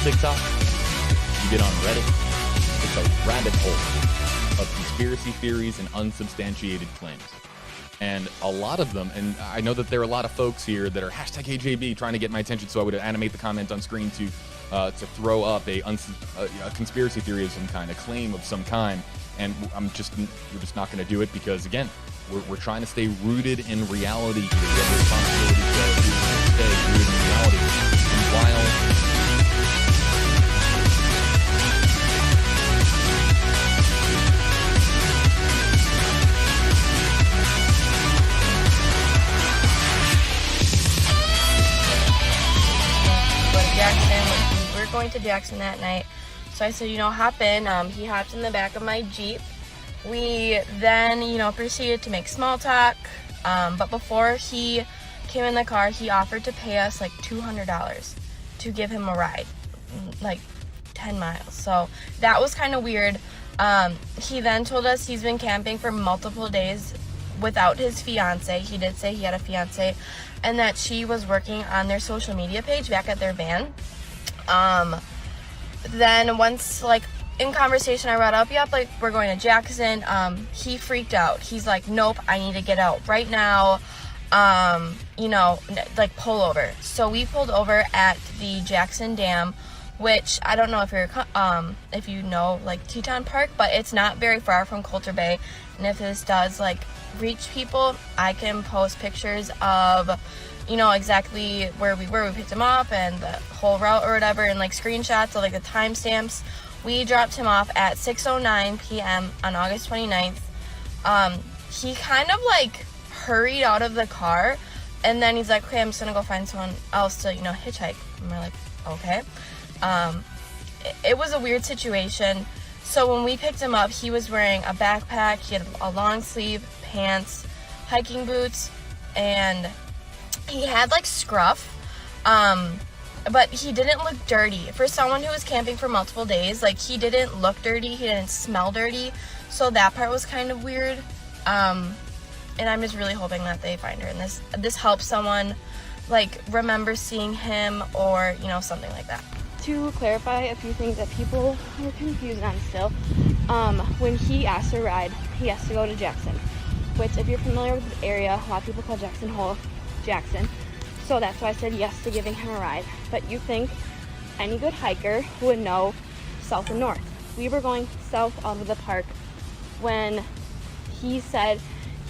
TikTok, you get on Reddit, it's a rabbit hole of conspiracy theories and unsubstantiated claims. And a lot of them, and I know that there are a lot of folks here that are hashtag AJB trying to get my attention, so I would animate the comment on screen to throw up a conspiracy theory of some kind, a claim of some kind. And we're just not going to do it because, again, we're trying to stay rooted in reality. We have the responsibility to stay rooted in reality. And while Jackson, we were going to Jackson that night, so I said, hop in. He hopped in the back of my Jeep. We then, proceeded to make small talk, but before he came in the car, he offered to pay us like $200 to give him a ride, like 10 miles. So that was kind of weird. He then told us he's been camping for multiple days without his fiance. He did say he had a fiance, and that she was working on their social media page back at their van. Then once, in conversation, I brought up, we're going to Jackson. He freaked out. He's like, nope, I need to get out right now. Pull over. So we pulled over at the Jackson Dam, which I don't know if you know Teton Park, but it's not very far from Coulter Bay. And if this does reach people, I can post pictures of exactly where we were. We picked him up and the whole route or whatever, and screenshots of the timestamps. We dropped him off at 6:09 p.m. on August 29th. He kind of hurried out of the car, and then he's like, okay, I'm just gonna go find someone else to hitchhike. And we're like, okay. It was a weird situation. So when we picked him up, he was wearing a backpack, he had a long sleeve, pants, hiking boots, and he had scruff, but he didn't look dirty. For someone who was camping for multiple days, he didn't look dirty, he didn't smell dirty, so that part was kind of weird. And I'm just really hoping that they find her, and this helps someone remember seeing him, or something like that. To clarify a few things that people are confused on still, when he asked to ride, he has to go to Jackson, which, if you're familiar with the area, a lot of people call Jackson Hole Jackson, so that's why I said yes to giving him a ride. But you think any good hiker would know south and north. We were going south out of the park. When he said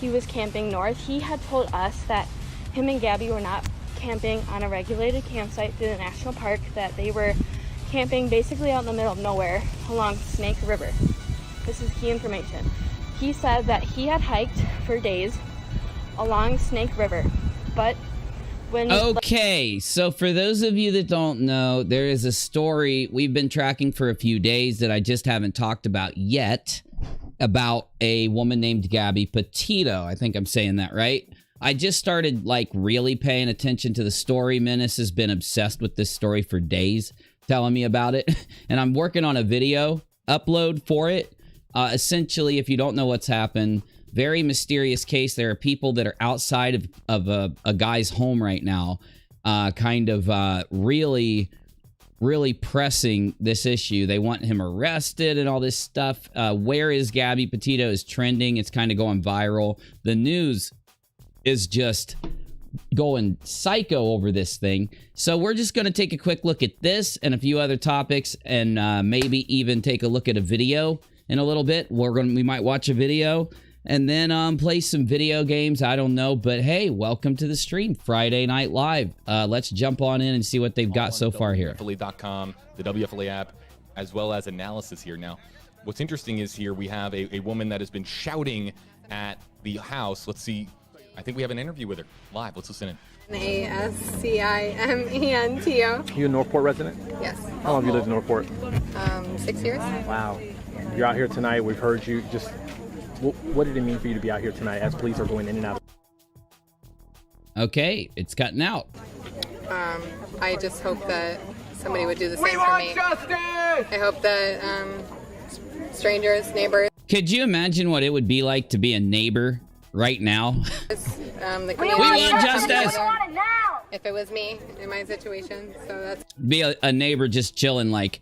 he was camping north, he had told us that him and Gabby were not camping on a regulated campsite through the national park, that they were camping basically out in the middle of nowhere along Snake River. This is key information. He said that he had hiked for days along Snake River, but when... Okay, so for those of you that don't know, there is a story we've been tracking for a few days that I just haven't talked about yet, about a woman named Gabby Petito. I think I'm saying that right. I just started really paying attention to the story. Menace has been obsessed with this story for days, telling me about it. And I'm working on a video upload for it. Essentially, if you don't know what's happened, very mysterious case. There are people that are outside of a guy's home right now, really pressing this issue. They want him arrested and all this stuff. Where is Gabby Petito is trending. It's kind of going viral. The news is just going psycho over this thing. So we're just going to take a quick look at this and a few other topics, and maybe even take a look at a video in a little bit. We might watch a video and then play some video games. I don't know, but hey, welcome to the stream, Friday Night Live. Let's jump on in and see what they've got so far here. WFLA.com, the WFLA app, as well as analysis here. Now, what's interesting is here we have a woman that has been shouting at the house. Let's see. I think we have an interview with her live. Let's listen in. Ascimento. You a Northport resident? Yes. How long have you lived in Northport? 6 years. Wow. You're out here tonight. We've heard you. Just what did it mean for you to be out here tonight as police are going in and out? Okay, it's cutting out. I just hope that somebody would do the same for me. Justice! I hope that strangers, neighbors. Could you imagine what it would be like to be a neighbor right now? The we want justice! We want it now! if it was me in my situation. So that's Be a neighbor just chilling like,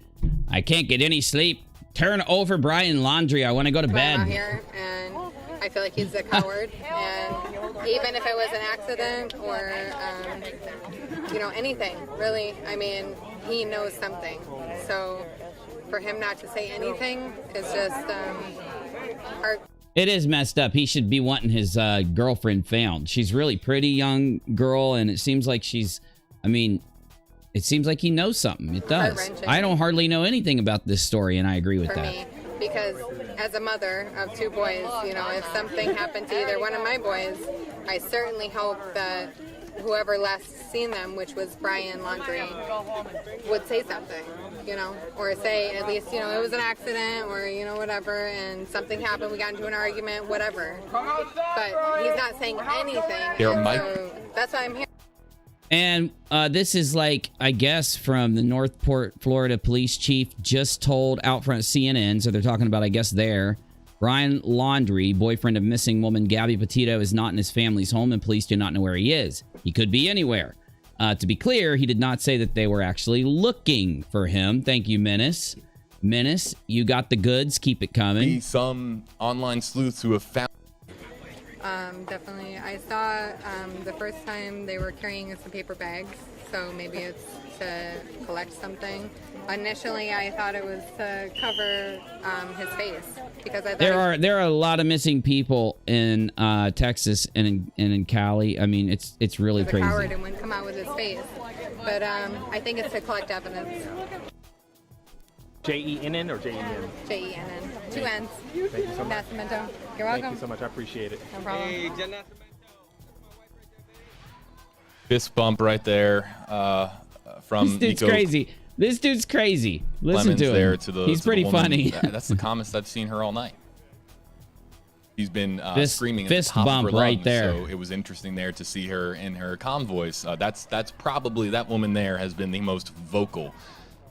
I can't get any sleep. Turn over Brian Laundrie. I want to go to why I'm out bed. here, and I feel like he's a coward. And even if it was an accident or, you know, anything, really, I mean, he knows something. So for him not to say anything is just hard. It is messed up. He should be wanting his girlfriend found. She's really pretty young girl, and it seems like she's, I mean, it seems like he knows something. It does. Heart-wrenching. I don't hardly know anything about this story, and I agree with For that. me, because as a mother of 2 boys, you know, if something happened to either one of my boys, I certainly hope that whoever last seen them, which was Brian Laundrie, would say something, you know, or say at least, you know, it was an accident or, you know, whatever, and something happened, we got into an argument, whatever. But he's not saying anything. There and might- so that's why I'm here. And this is like, I guess, from the Northport, Florida police chief just told out front CNN. So they're talking about, I guess, there. Brian Laundrie, boyfriend of missing woman Gabby Petito, is not in his family's home, and police do not know where he is. He could be anywhere. To be clear, he did not say that they were actually looking for him. Thank you, Menace. Menace, you got the goods. Keep it coming. Be some online sleuths who have found. Definitely. I saw the first time they were carrying some paper bags, so maybe it's to collect something. Initially, I thought it was to cover his face because I thought There are a lot of missing people in Texas and in Cali. I mean, it's really he was a coward crazy. and wouldn't come out with his face. But I think it's to collect evidence. J-E-N-N or J-E-N? J-E-N-N. 2 N's. Thank you so much. Nascimento. You're welcome. Thank you so much. I appreciate it. No problem. Fist bump right there from This dude's Nico crazy. This dude's crazy. Listen Clemens to him. there to the, He's to the pretty woman. funny. That's the calmest I've seen her all night. She's been screaming at fist the top bump of her right lungs, there. so it was interesting there to see her in her calm voice. That's probably, that woman there has been the most vocal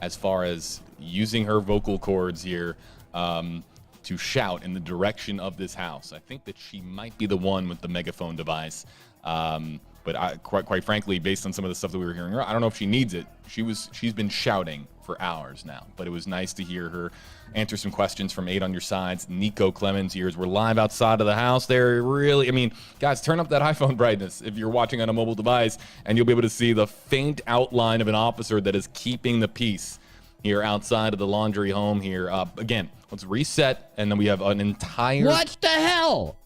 as far as using her vocal cords here to shout in the direction of this house. I think that she might be the one with the megaphone device. But quite frankly, based on some of the stuff that we were hearing, I don't know if she needs it. She's been shouting for hours now, but it was nice to hear her answer some questions from 8 on Your Sides. Nico Clemens here as we're live outside of the house. They're really, I mean, guys, turn up that iPhone brightness if you're watching on a mobile device, and you'll be able to see the faint outline of an officer that is keeping the peace here outside of the Laundrie home here. Again, let's reset, and then we have an entire... What the hell?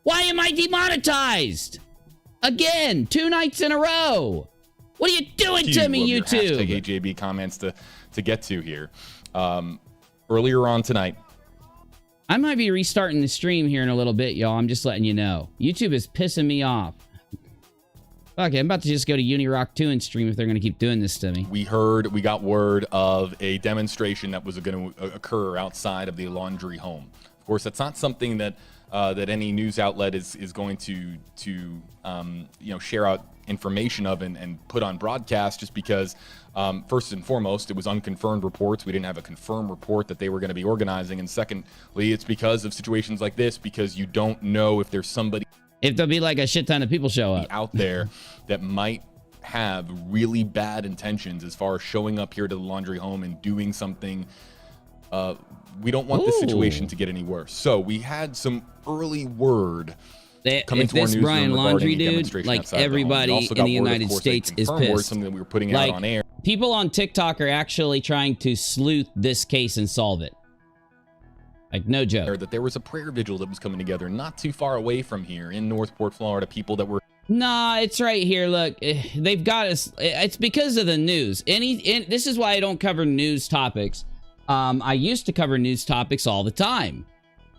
Why am I demonetized? Again, 2 nights in a row. What are you doing to me, Your YouTube? hashtag AJB comments to get to here. Earlier on tonight, I might be restarting the stream here in a little bit, y'all. I'm just letting you know. YouTube is pissing me off. Okay, I'm about to just go to UNIRock 2 and stream if they're going to keep doing this to me. we got word of a demonstration that was going to occur outside of the Laundrie home. Of course, that's not something that that any news outlet is going to share out information of and put on broadcast, just because first and foremost, it was unconfirmed reports. We didn't have a confirmed report that they were going to be organizing, and secondly, it's because of situations like this, because you don't know if there's somebody If there'll be like a shit ton of people show up. out there that might have really bad intentions as far as showing up here to the Laundrie home and doing something. We don't want this situation to get any worse. So we had some early word coming If to our this newsroom Brian regarding Laundrie a dude, demonstration like outside the home. We everybody also in got the word, of United course, they States is confirmed word, pissed. something that we were putting Like, out on air. people on TikTok are actually trying to sleuth this case and solve it. Like, no joke. That there was a prayer vigil that was coming together not too far away from here in Northport, Florida. People that were Nah, it's right here. Look, they've got us. It's because of the news. This is why I don't cover news topics. I used to cover news topics all the time,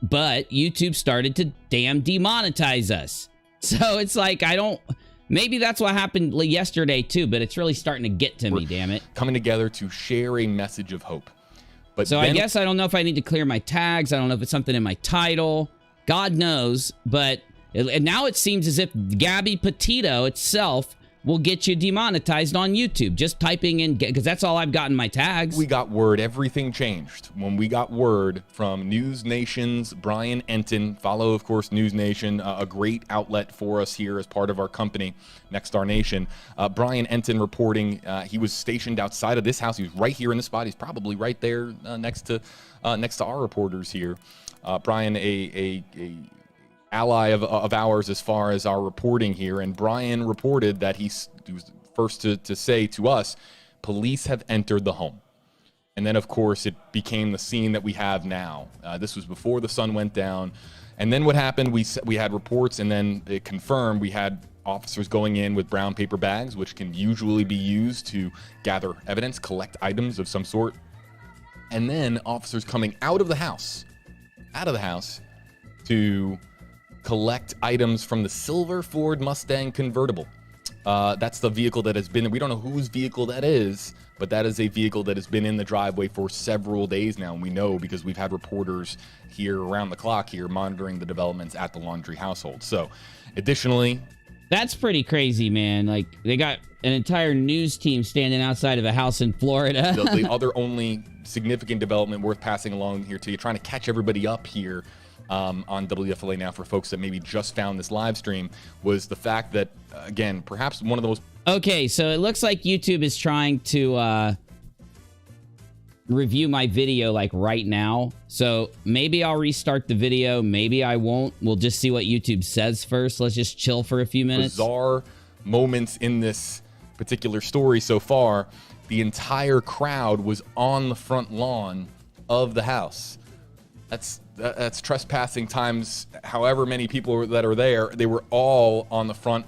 but YouTube started to damn demonetize us. So it's like, maybe that's what happened yesterday too, but it's really starting to get to me, damn it. coming together to share a message of hope. But So then, I guess I don't know if I need to clear my tags. I don't know if it's something in my title. God knows, but now it seems as if Gabby Petito itself will get you demonetized on YouTube. Just typing in, because that's all I've got in my tags. We got word, everything changed when we got word from News Nation's Brian Enton. Follow, of course, News Nation, a great outlet for us here as part of our company, Next Star Nation. Brian Enton reporting he was stationed outside of this house. He was right here in the spot. He's probably right there next to our reporters here. Brian, a ally of ours as far as our reporting here, and Brian reported that he was first to say to us, police have entered the home. And then, of course, it became the scene that we have now. This was before the sun went down. And then what happened, we had reports, and then it confirmed we had officers going in with brown paper bags, which can usually be used to gather evidence, collect items of some sort. And then officers coming out of the house to collect items from the silver Ford Mustang convertible. That's the vehicle that has been, we don't know whose vehicle that is, but that is a vehicle that has been in the driveway for several days now. And we know because we've had reporters here around the clock here monitoring the developments at the Laundrie household. So additionally, that's pretty crazy, man. Like, they got an entire news team standing outside of a house in Florida. the other only significant development worth passing along here to you, trying to catch everybody up here on WFLA now for folks that maybe just found this live stream, was the fact that, again, perhaps one of the most... Okay, so it looks like YouTube is trying to review my video like right now. So maybe I'll restart the video. Maybe I won't. We'll just see what YouTube says first. Let's just chill for a few minutes. Bizarre moments in this particular story so far. The entire crowd was on the front lawn of the house. That's trespassing times however many people that are there. They were all on the front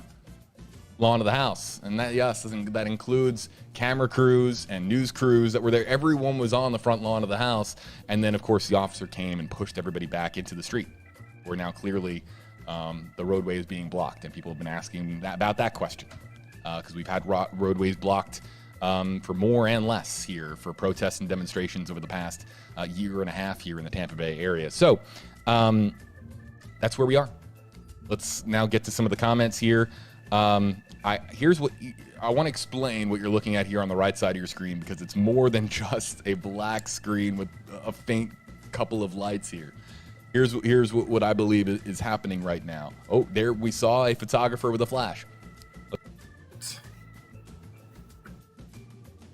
lawn of the house. And that, yes, that includes camera crews and news crews that were there. Everyone was on the front lawn of the house. And then, of course, the officer came and pushed everybody back into the street, where now clearly the roadway is being blocked. And people have been asking about that question, because we've had roadways blocked for more and less here for protests and demonstrations over the past year and a half here in the Tampa Bay area. So that's where we are. Let's now get to some of the comments here. Here's what I want to explain what you're looking at here on the right side of your screen, because it's more than just a black screen with a faint couple of lights here. Here's what I believe is happening right now. Oh, there we saw a photographer with a flash.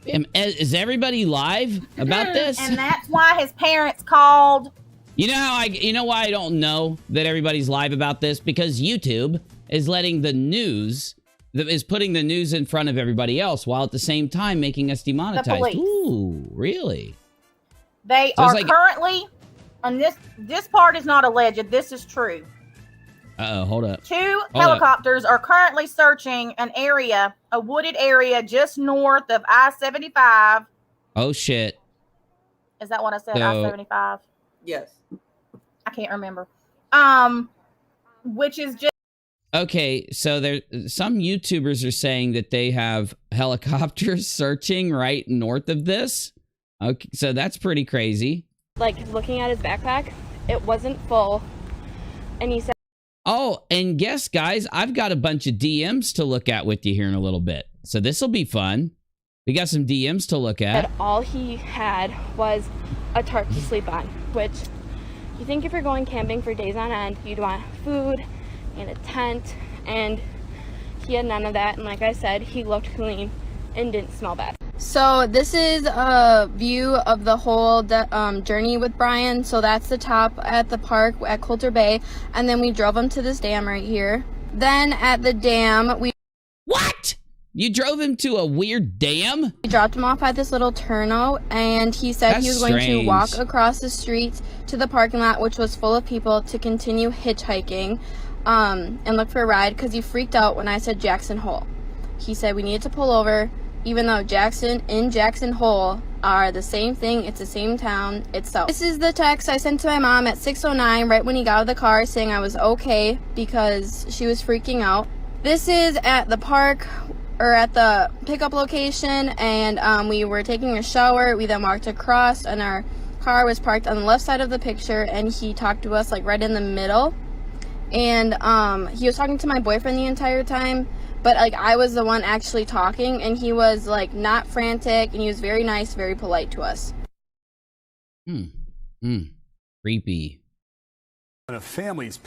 Is everybody live about this? And that's why his parents called. You know why I don't know that everybody's live about this? Because YouTube is letting the news, is putting the news in front of everybody else, while at the same time making us demonetized. The police. Ooh, really? They So are it's like- currently, and this part is not alleged, this is true. Uh-oh, hold up. Two Hold helicopters are currently searching an area, a wooded area just north of I-75. Oh, shit. Is that what I said? So- I-75? Yes. I can't remember. Which is just Okay, so some YouTubers are saying that they have helicopters searching right north of this. Okay, so that's pretty crazy. Like, looking at his backpack, it wasn't full. And he said, Oh, and guess, guys, I've got a bunch of DMs to look at with you here in a little bit. So this will be fun. We got some DMs to look at. that all he had was a tarp to sleep on, which you think if you're going camping for days on end, you'd want food and a tent, and he had none of that. And like I said, he looked clean and didn't smell bad. So this is a view of the whole journey with Brian. So that's the top at the park at Coulter Bay, and then we drove him to this dam right here. Then at the dam, we What? You drove him to a weird dam? dropped him off at this little turnout, and he said That's he was going to strange. walk across the street to the parking lot, which was full of people, to continue hitchhiking and look for a ride, because he freaked out when I said Jackson Hole. He said we needed to pull over, even though Jackson and Jackson Hole are the same thing. It's the same town itself. This is the text I sent to my mom at 6:09, right when he got out of the car, saying I was okay because she was freaking out. This is at the park, or at the pickup location, and we were taking a shower. We then walked across, and our car was parked on the left side of the picture, and he talked to us like right in the middle. And he was talking to my boyfriend the entire time, but like I was the one actually talking, and he was like not frantic, and he was very nice, very polite to us. Creepy. When a family's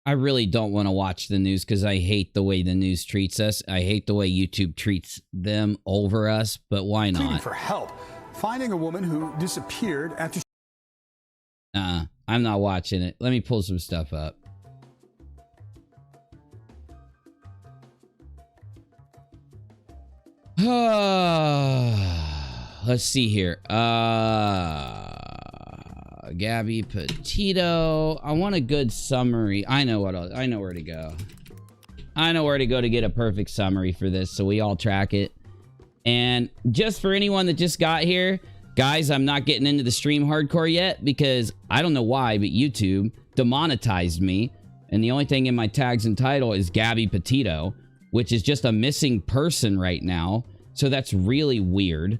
I really don't want to watch the news because I hate the way the news treats us. I hate the way YouTube treats them over us, but why pleading not? for help, finding a woman who disappeared after. I'm not watching it. Let me pull some stuff up. Let's see here. Gabby Petito. I want a good summary. I know where to go. I know where to go to get a perfect summary for this, so we all track it. And just for anyone that just got here, guys, I'm not getting into the stream hardcore yet because I don't know why, but YouTube demonetized me. And the only thing in my tags and title is Gabby Petito, which is just a missing person right now. So that's really weird.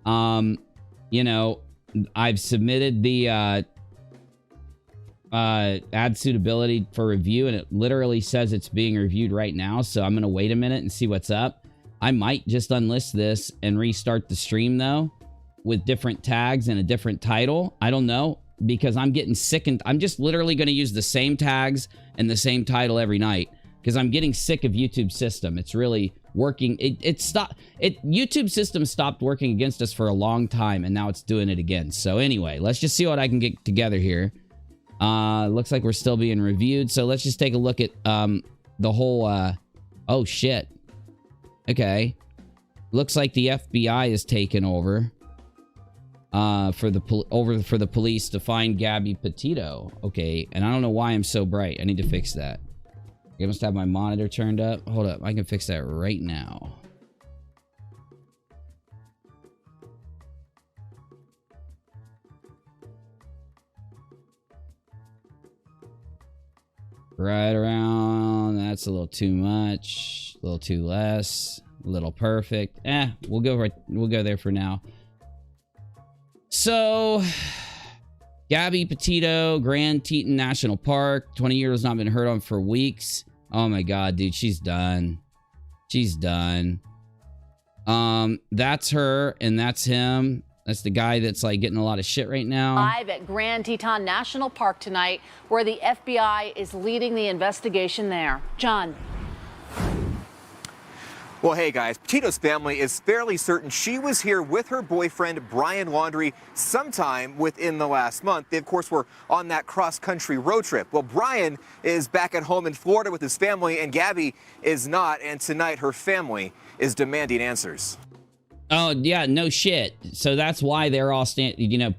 You know, I've submitted the ad suitability for review, and it literally says it's being reviewed right now. So I'm going to wait a minute and see what's up. I might just unlist this and restart the stream, though, with different tags and a different title. I don't know, because I'm getting sick, and I'm just literally going to use the same tags and the same title every night because I'm getting sick of YouTube's system. It's really working. YouTube system stopped working against us for a long time, and now it's doing it again. So anyway, let's just see what I can get together here. Looks like we're still being reviewed, so let's just take a look at the whole oh shit. Okay, looks like the FBI is taking over for the police to find Gabby Petito. Okay, and I don't know why I'm so bright. I need to fix that. I must have my monitor turned up. Hold up, I can fix that right now. Right around, that's a little too much, a little too less, a little perfect. We'll go there for now. So, Gabby Petito, Grand Teton National Park, 20 years not been heard on for weeks. Oh my god, dude, she's done. She's done. That's her and that's him. That's the guy that's like getting a lot of shit right now. Live at Grand Teton National Park tonight, where the FBI is leading the investigation there. John. Well, hey guys, Petito's family is fairly certain she was here with her boyfriend, Brian Laundrie, sometime within the last month. They, of course, were on that cross-country road trip. Well, Brian is back at home in Florida with his family, and Gabby is not. And tonight, her family is demanding answers. Oh, yeah, no shit. So that's why they're all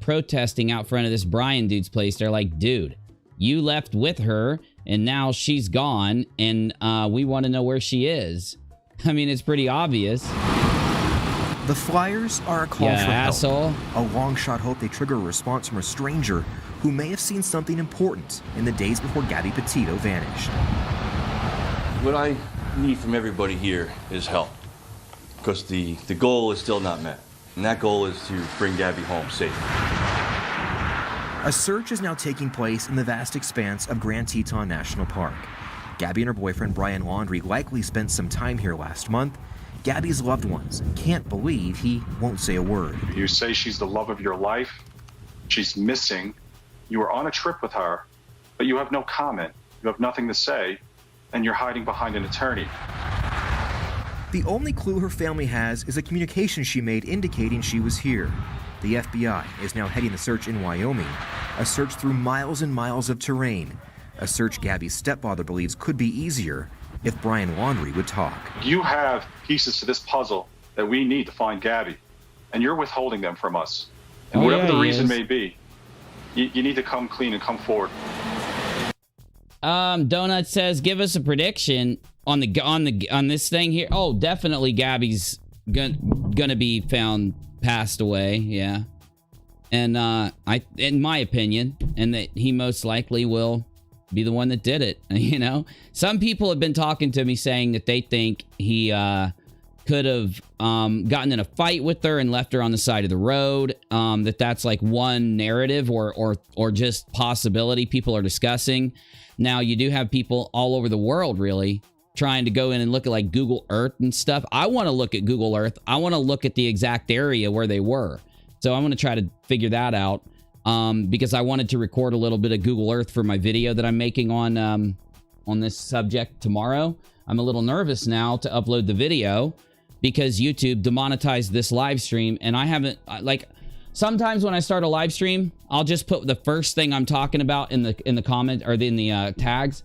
protesting out front of this Brian dude's place. They're like, dude, you left with her, and now she's gone, and we want to know where she is. I mean, it's pretty obvious. The flyers are a call for help. Asshole. A long shot hope they trigger a response from a stranger who may have seen something important in the days before Gabby Petito vanished. What I need from everybody here is help, because the goal is still not met, and that goal is to bring Gabby home safe. A search is now taking place in the vast expanse of Grand Teton National Park. Gabby and her boyfriend Brian Laundrie likely spent some time here last month. Gabby's loved ones can't believe he won't say a word. You say she's the love of your life. She's missing. You were on a trip with her, but you have no comment. You have nothing to say, and you're hiding behind an attorney. The only clue her family has is a communication she made indicating she was here. The FBI is now heading the search in Wyoming, a search through miles and miles of terrain, a search Gabby's stepfather believes could be easier if Brian Laundrie would talk. You have pieces to this puzzle that we need to find Gabby, and you're withholding them from us. And whatever the reason may be, you need to come clean and come forward. Donut says, give us a prediction on this thing here. Oh, definitely Gabby's gonna be found passed away, yeah. And in my opinion, and that he most likely will be the one that did it, you know? Some people have been talking to me saying that they think he could have gotten in a fight with her and left her on the side of the road. That's like one narrative or just possibility people are discussing. Now, you do have people all over the world, really, trying to go in and look at like Google Earth and stuff. I want to look at Google Earth. I want to look at the exact area where they were. So I'm going to try to figure that out because I wanted to record a little bit of Google Earth for my video that I'm making on this subject tomorrow. I'm a little nervous now to upload the video because YouTube demonetized this live stream, and I haven't, like, sometimes when I start a live stream, I'll just put the first thing I'm talking about in the comment or in the tags,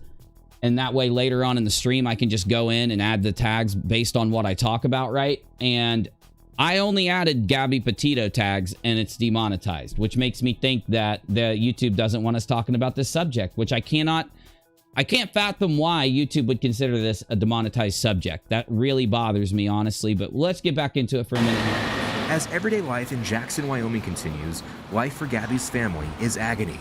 and that way later on in the stream I can just go in and add the tags based on what I talk about, right? And I only added Gabby Petito tags and it's demonetized, which makes me think that the YouTube doesn't want us talking about this subject, which I can't fathom why YouTube would consider this a demonetized subject. That really bothers me, honestly, but let's get back into it for a minute here. As everyday life in Jackson, Wyoming continues, life for Gabby's family is agony.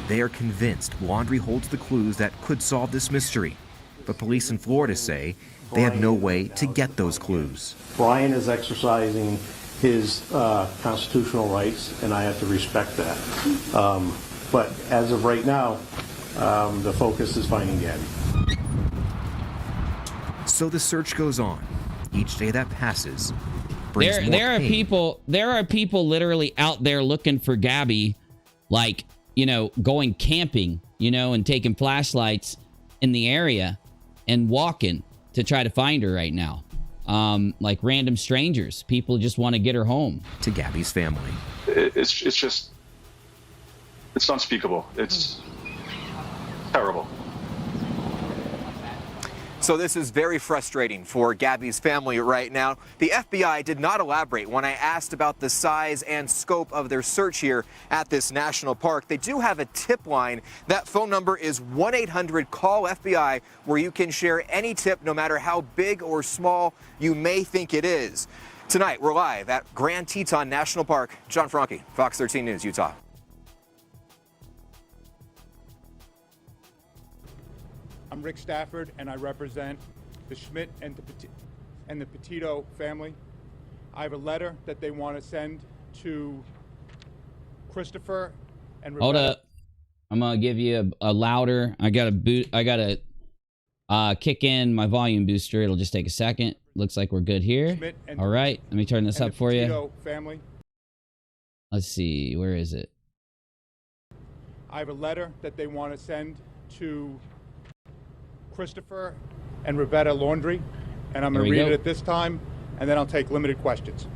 They are convinced Laundrie holds the clues that could solve this mystery, but police in Florida say they have no way to get those clues. Brian is exercising his constitutional rights, and I have to respect that. But as of right now, the focus is finding Gabby. So the search goes on. Each day that passes brings more there are pain. people literally out there looking for Gabby, like, you know, going camping, you know, and taking flashlights in the area and walking to try to find her right now. Like random strangers. People just want to get her home. To Gabby's family. It's just, it's unspeakable. It's terrible. So this is very frustrating for Gabby's family right now. The FBI did not elaborate when I asked about the size and scope of their search here at this national park. They do have a tip line. That phone number is 1-800-CALL-FBI, where you can share any tip, no matter how big or small you may think it is. Tonight, we're live at Grand Teton National Park. John Franke, Fox 13 News, Utah. I'm Rick Stafford, and I represent the Schmidt and the Petito family. I have a letter that they want to send to Christopher and Rebecca. Hold up. I'm going to give you a louder. I got to kick in my volume booster. It'll just take a second. Looks like we're good here. All right. Let me turn this up for you. Family. Let's see. Where is it? I have a letter that they want to send to Christopher and Rebecca Laundrie, and I'm going to read it at this time, and then I'll take limited questions.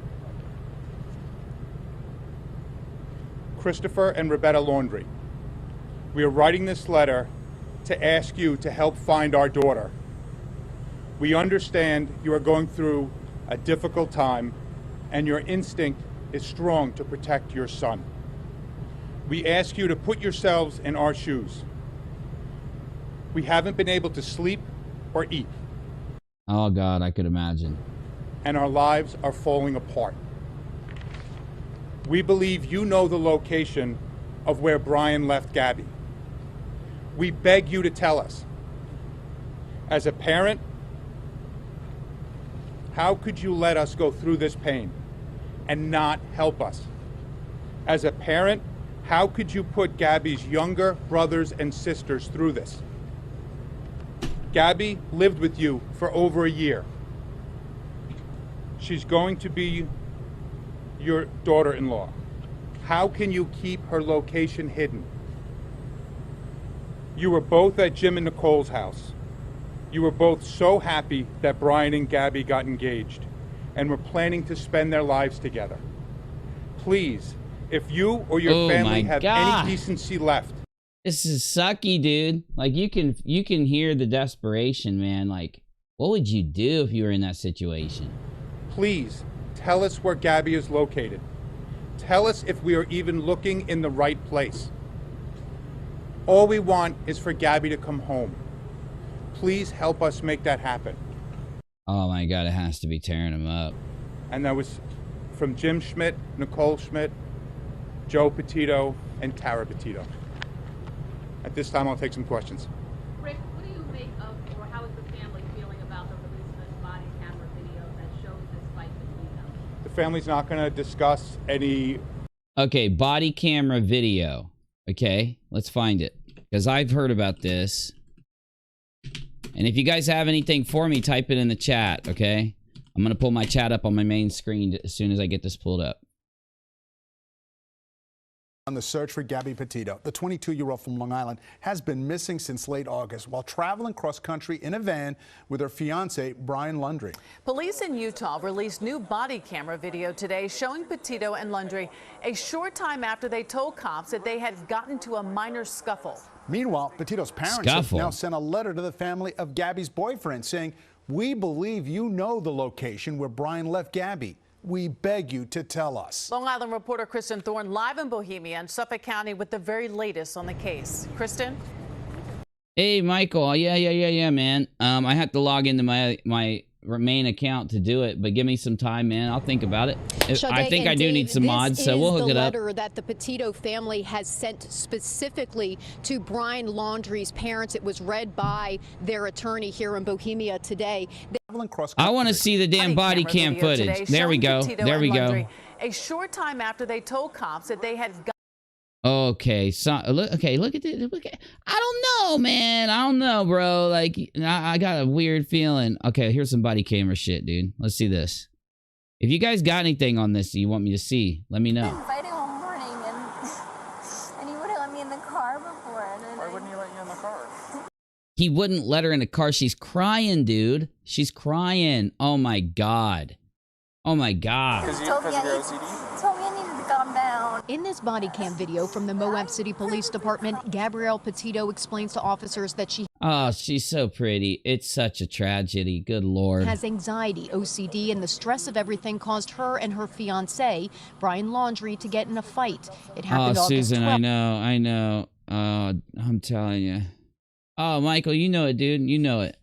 Christopher and Rebecca Laundrie, we are writing this letter to ask you to help find our daughter. We understand you are going through a difficult time, and your instinct is strong to protect your son. We ask you to put yourselves in our shoes. We haven't been able to sleep or eat. Oh, God, I could imagine. And our lives are falling apart. We believe you know the location of where Brian left Gabby. We beg you to tell us. As a parent, how could you let us go through this pain and not help us? As a parent, how could you put Gabby's younger brothers and sisters through this? Gabby lived with you for over a year. She's going to be your daughter-in-law. How can you keep her location hidden? You were both at Jim and Nicole's house. You were both so happy that Brian and Gabby got engaged and were planning to spend their lives together. Please, if you or your family have any decency left, this is sucky, dude. Like, you can hear the desperation, man. Like, what would you do if you were in that situation? Please tell us where Gabby is located. Tell us if we are even looking in the right place. All we want is for Gabby to come home. Please help us make that happen. Oh my God, it has to be tearing him up. And that was from Jim Schmidt, Nicole Schmidt, Joe Petito, and Tara Petito. At this time, I'll take some questions. Rick, what do you make of, or how is the family feeling about the release of this body camera video that shows this fight between them? The family's not going to discuss any... Okay, body camera video. Okay, let's find it. Because I've heard about this. And if you guys have anything for me, type it in the chat, okay? I'm going to pull my chat up on my main screen as soon as I get this pulled up. On the search for Gabby Petito, the 22-year-old from Long Island has been missing since late August while traveling cross-country in a van with her fiancé, Brian Laundrie. Police in Utah released new body camera video today showing Petito and Laundrie a short time after they told cops that they had gotten to a minor scuffle. Meanwhile, Petito's parents have now sent a letter to the family of Gabby's boyfriend saying, "We believe you know the location where Brian left Gabby. We beg you to tell us." Long Island reporter Kristen Thorne live in Bohemia and Suffolk County with the very latest on the case. Kristen? Hey, Michael. Yeah, man. I have to log into my main account to do it, but give me some time, man. I'll think about it. I think I do need some mods, so we'll hook it up. This is the letter that the Petito family has sent specifically to Brian Laundrie's parents. It was read by their attorney here in Bohemia today. I want to see the damn body cam footage. There we go. There we go. A short time after they told cops that they had got Okay, so look at it. I don't know, man. I don't know, bro. Like, I got a weird feeling. Okay, here's some body camera shit, dude. Let's see this. If you guys got anything on this that you want me to see, let me know. Invited one morning, and he wouldn't let me in the car before. Why wouldn't he let you in the car? He wouldn't let her in the car. She's crying, dude. She's crying. Oh my god. Oh my god. Because of your OCD? Told me I needed to calm down. In this body cam video from the Moab City Police Department, Gabrielle Petito explains to officers that she Oh, she's so pretty. It's such a tragedy. Good Lord. has anxiety, OCD, and the stress of everything caused her and her fiancé, Brian Laundrie, to get in a fight. It happened August Susan, 12th. I know. I'm telling you. Oh, Michael, you know it, dude. You know it.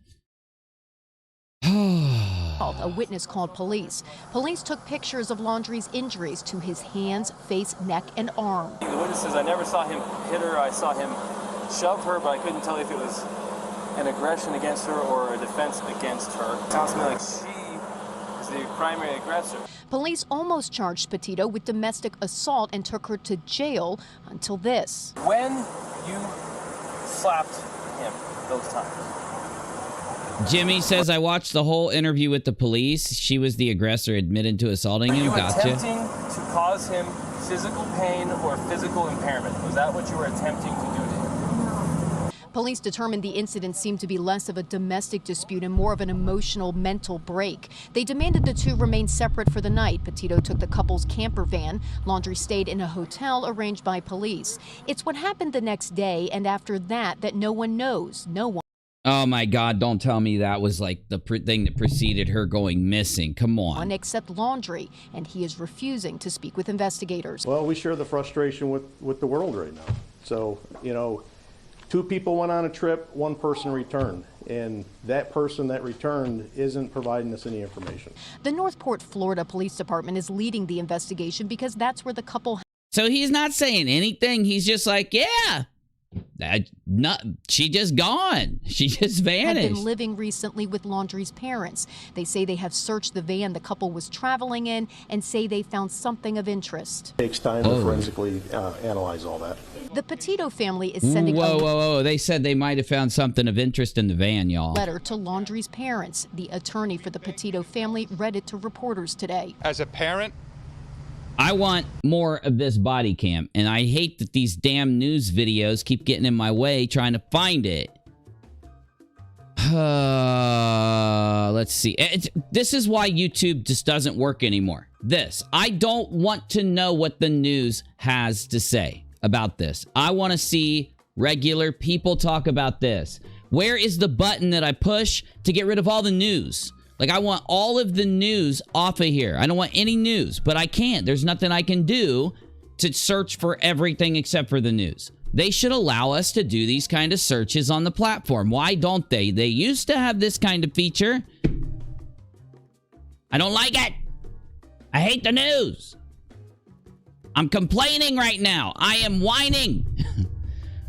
A witness called police. Police took pictures of Laundrie's injuries to his hands, face, neck, and arm. The witness says, I never saw him hit her. I saw him shove her, but I couldn't tell if it was an aggression against her or a defense against her. It sounds to me like she is the primary aggressor. Police almost charged Petito with domestic assault and took her to jail until this. When you slapped him those times, Jimmy says, I watched the whole interview with the police. She was the aggressor, admitted to assaulting him. were you Gotcha. attempting to cause him physical pain or physical impairment? Was that what you were attempting to do to him? Police determined the incident seemed to be less of a domestic dispute and more of an emotional mental break. They demanded the two remain separate for the night. Petito took the couple's camper van. Laundrie stayed in a hotel arranged by police. It's what happened the next day and after that no one knows. No one. Oh my God, don't tell me that was like the thing that preceded her going missing. Come on. Except Laundrie, and he is refusing to speak with investigators. Well, we share the frustration with the world right now. So, you know, two people went on a trip, one person returned, and that person that returned isn't providing us any information. The Northport, Florida Police Department is leading the investigation because that's where the couple. So he's not saying anything. He's just like, yeah. She just gone. She just vanished. Have been living recently with Laundrie's parents. They say they have searched the van the couple was traveling in and say they found something of interest. It takes time to forensically analyze all that. The Petito family is sending Whoa. They said they might have found something of interest in the van, y'all. letter to Laundrie's parents. The attorney for the Petito family read it to reporters today. As a parent, I want more of this body cam, and I hate that these damn news videos keep getting in my way trying to find it. Let's see. This is why YouTube just doesn't work anymore. I don't want to know what the news has to say about this. I want to see regular people talk about this. Where is the button that I push to get rid of all the news? Like, I want all of the news off of here. I don't want any news, but I can't. There's nothing I can do to search for everything except for the news. They should allow us to do these kind of searches on the platform. Why don't they? They used to have this kind of feature. I don't like it. I hate the news. I'm complaining right now. I am whining.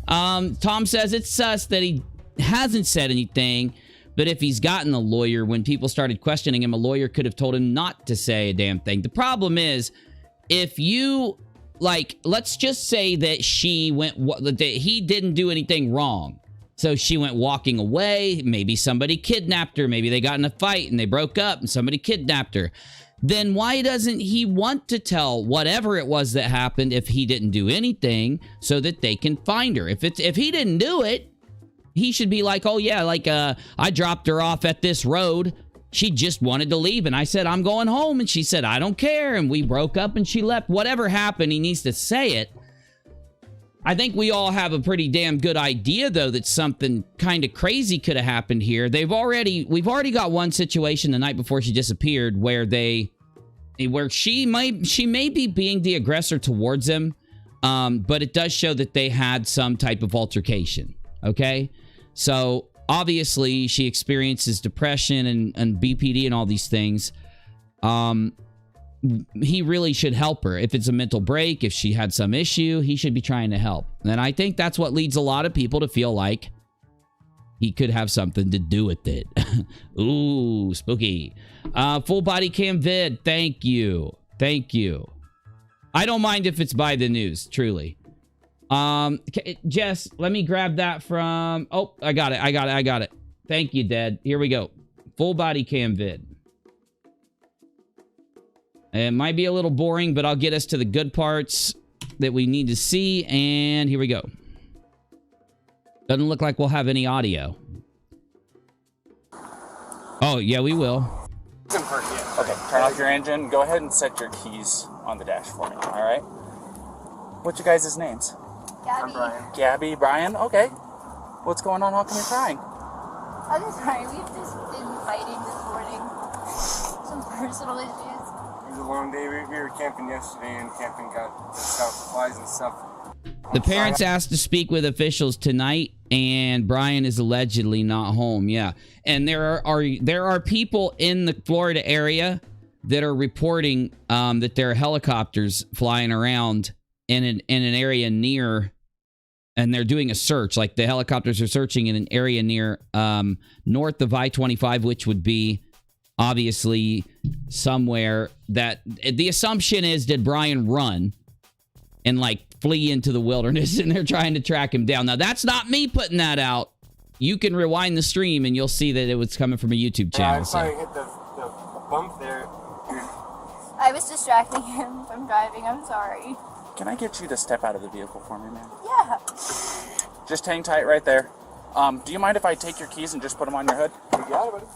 Tom says it's sus that he hasn't said anything. But if he's gotten a lawyer, when people started questioning him, a lawyer could have told him not to say a damn thing. The problem is, if you, like, let's just say that he didn't do anything wrong. So she went walking away. Maybe somebody kidnapped her. Maybe they got in a fight and they broke up and somebody kidnapped her. Then why doesn't he want to tell whatever it was that happened if he didn't do anything so that they can find her? If he didn't do it, he should be like, oh yeah, like I dropped her off at this road. She just wanted to leave and I said, I'm going home. And she said, I don't care. And we broke up and she left. Whatever happened, he needs to say it. I think we all have a pretty damn good idea, though, that something kind of crazy could have happened here. We've already got one situation the night before she disappeared where she may be being the aggressor towards him, but it does show that they had some type of altercation. Okay, so obviously she experiences depression and BPD and all these things. He really should help her. If it's a mental break, if she had some issue, he should be trying to help. And I think that's what leads a lot of people to feel like he could have something to do with it. Ooh, spooky. Full body cam vid. Thank you. Thank you. I don't mind if it's by the news, truly. Jess, let me grab that from... Oh, I got it. Thank you, Dad. Here we go. Full body cam vid. It might be a little boring, but I'll get us to the good parts that we need to see. And here we go. Doesn't look like we'll have any audio. Oh, yeah, we will. Okay, turn off your engine. Go ahead and set your keys on the dash for me, all right? What's your guys' names? Gabby. Gabby, Brian? Okay. What's going on? How come you're crying? I'm sorry, we've just been fighting this morning. Some personal issues. It was a long day. We were camping yesterday, and camping got supplies and stuff. The parents asked to speak with officials tonight, and Brian is allegedly not home. Yeah, and there are people in the Florida area that are reporting that there are helicopters flying around in an area near, and they're doing a search. Like the helicopters are searching in an area near north of I-25, which would be obviously somewhere that the assumption is, did Brian run and like flee into the wilderness and they're trying to track him down? Now, that's not me putting that out. You can rewind the stream and you'll see that it was coming from a YouTube channel. I probably hit the bump there. I was distracting him from driving. I'm sorry. Can I get you to step out of the vehicle for me, man? Yeah. Just hang tight right there. Do you mind if I take your keys and just put them on your hood? You got it, buddy.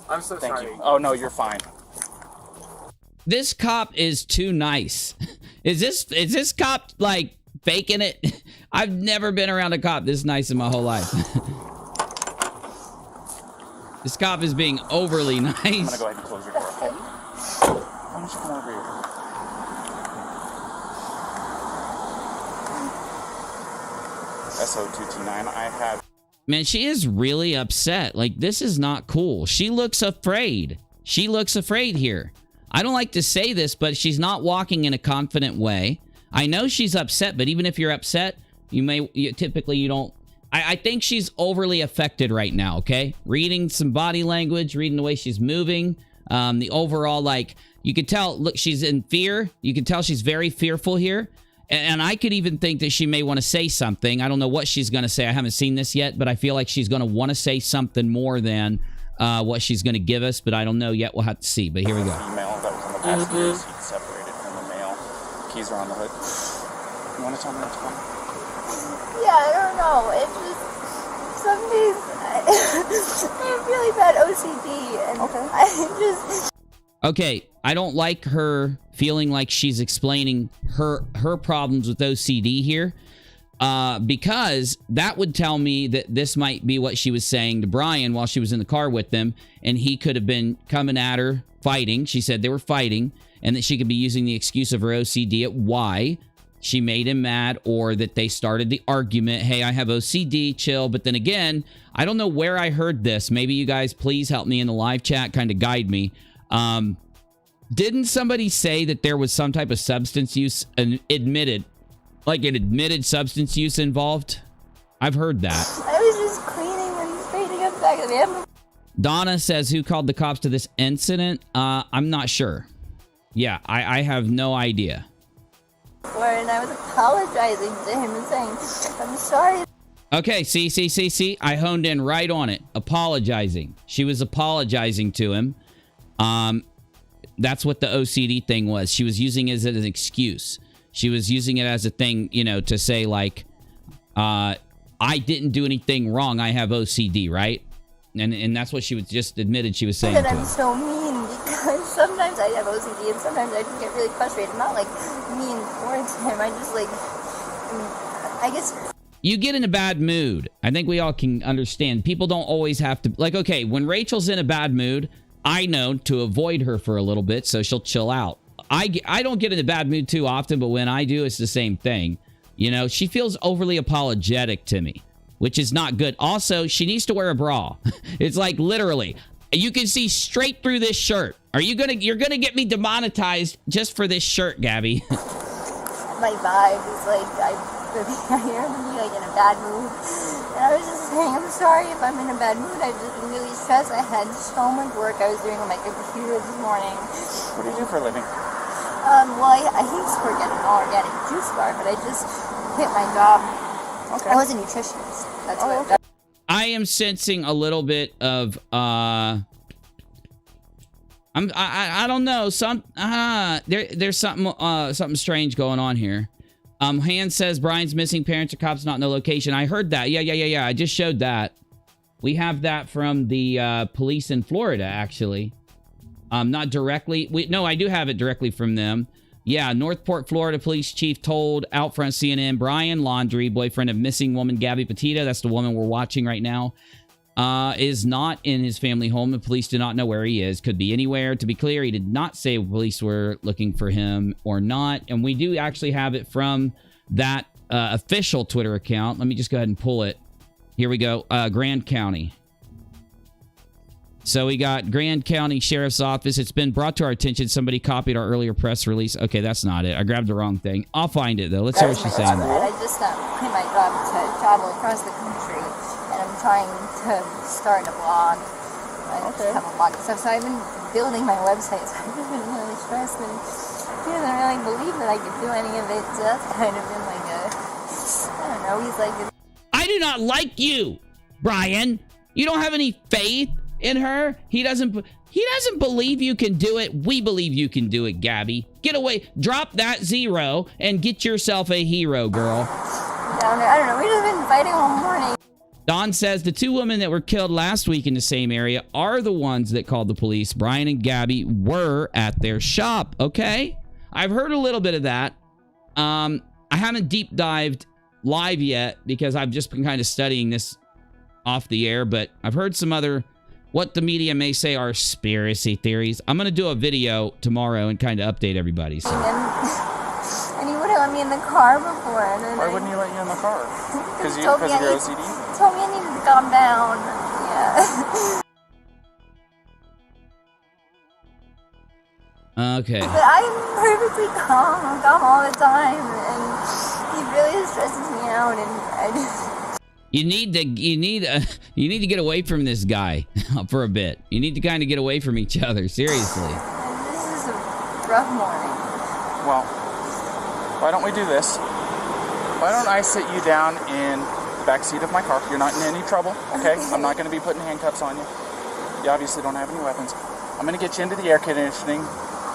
I'm so Thank sorry. you. Oh, no, you're fine. This cop is too nice. Is this cop like faking it? I've never been around a cop this nice in my whole life. This cop is being overly nice. I'm gonna go ahead and close your door. Okay? Why don't you come over here? SO229. I have. Man, she is really upset. Like, this is not cool. She looks afraid. She looks afraid here. I don't like to say this, but she's not walking in a confident way. I know she's upset, but even if you're upset, typically you don't. I think she's overly affected right now, okay? Reading some body language, reading the way she's moving, the overall, like, you could tell, look, she's in fear. You can tell she's very fearful here. And I could even think that she may want to say something. I don't know what she's going to say. I haven't seen this yet, but I feel like she's going to want to say something more than what she's going to give us, but I don't know yet. We'll have to see, but here we go. Email that was on the passenger seat separated from the mail. Keys are on the hood. You want to tell me what's going on? Yeah, I don't know. It's just some days I have really bad OCD, and I just... Okay, I don't like her feeling like she's explaining her problems with OCD here, because that would tell me that this might be what she was saying to Brian while she was in the car with them, and he could have been coming at her, fighting. She said they were fighting, and that she could be using the excuse of her OCD at why she made him mad, or that they started the argument. Hey, I have OCD, chill. But then again, I don't know where I heard this. Maybe you guys please help me in the live chat, kind of guide me. Didn't somebody say that there was some type of substance use, an admitted substance use involved? I've heard that. I was just cleaning and straightening up back of the van. Donna says, who called the cops to this incident? I'm not sure. Yeah, I have no idea. And I was apologizing to him and saying, I'm sorry. Okay, see. I honed in right on it. Apologizing. She was apologizing to him. That's what the OCD thing was. She was using it as an excuse. She was using it as a thing, you know, to say like, I didn't do anything wrong. I have OCD, right? And that's what she was just admitted she was saying. That to I'm him. so mean because sometimes I have OCD and sometimes I just get really frustrated. Not like mean towards him. I just like, I guess. You get in a bad mood. I think we all can understand. People don't always have to, like, okay, when Rachel's in a bad mood, I know to avoid her for a little bit so she'll chill out. I don't get in a bad mood too often, but when I do, it's the same thing. You know, she feels overly apologetic to me, which is not good. Also, she needs to wear a bra. It's like literally, you can see straight through this shirt. You're gonna get me demonetized just for this shirt, Gabby. My vibe is like, I'm like in a bad mood. And I was just saying, I'm sorry if I'm in a bad mood. I've just been really stressed. I had so much work I was doing on my computer this morning. What do you do for a living? Well, I used to work at an all-organic juice bar, but I just quit my job. Okay. I was a nutritionist. That's what. I am sensing a little bit of I don't know, there's something strange going on here. Han says Brian's missing, parents or cops not in the location. I heard that. Yeah. I just showed that. We have that from the police in Florida, actually. Not directly. No, I do have it directly from them. Yeah, Northport, Florida police chief told Outfront CNN, Brian Laundrie, boyfriend of missing woman Gabby Petito, that's the woman we're watching right now, is not in his family home. The police do not know where he is. Could be anywhere. To be clear, he did not say police were looking for him or not. And we do actually have it from that official Twitter account. Let me just go ahead and pull it. Here we go. Grand County. So we got Grand County Sheriff's Office. It's been brought to our attention. Somebody copied our earlier press release. Okay, that's not it. I grabbed the wrong thing. I'll find it, though. Let's hear what she's saying. I just quit my job to travel across the country, and I'm trying to start a blog. I just have a blog and stuff. So I've been building my website, so I've just been really stressed, and he doesn't really believe that I could do any of it. So that's kind of been like a, I don't know, he's like... I do not like you, Brian. You don't have any faith in her. He doesn't believe you can do it. We believe you can do it, Gabby. Get away. Drop that 0 and get yourself a hero, girl. I don't know. We've just been fighting all morning. Don says the 2 women that were killed last week in the same area are the ones that called the police. Brian and Gabby were at their shop. Okay. I've heard a little bit of that. I haven't deep dived live yet because I've just been kind of studying this off the air, but I've heard some other what the media may say are conspiracy theories. I'm going to do a video tomorrow and kind of update everybody. So. And he wouldn't let me in the car before. And then Why wouldn't he let you in the car? Because of your OCD? He told me I needed to calm down. Yeah. Okay. But I'm perfectly calm. I'm calm all the time. And he really stresses me out. And I just... You need to get away from this guy for a bit. You need to kind of get away from each other. Seriously. This is a rough morning. Well, why don't we do this? Why don't I sit you down in the back seat of my car? You're not in any trouble, okay? I'm not going to be putting handcuffs on you. You obviously don't have any weapons. I'm going to get you into the air conditioning,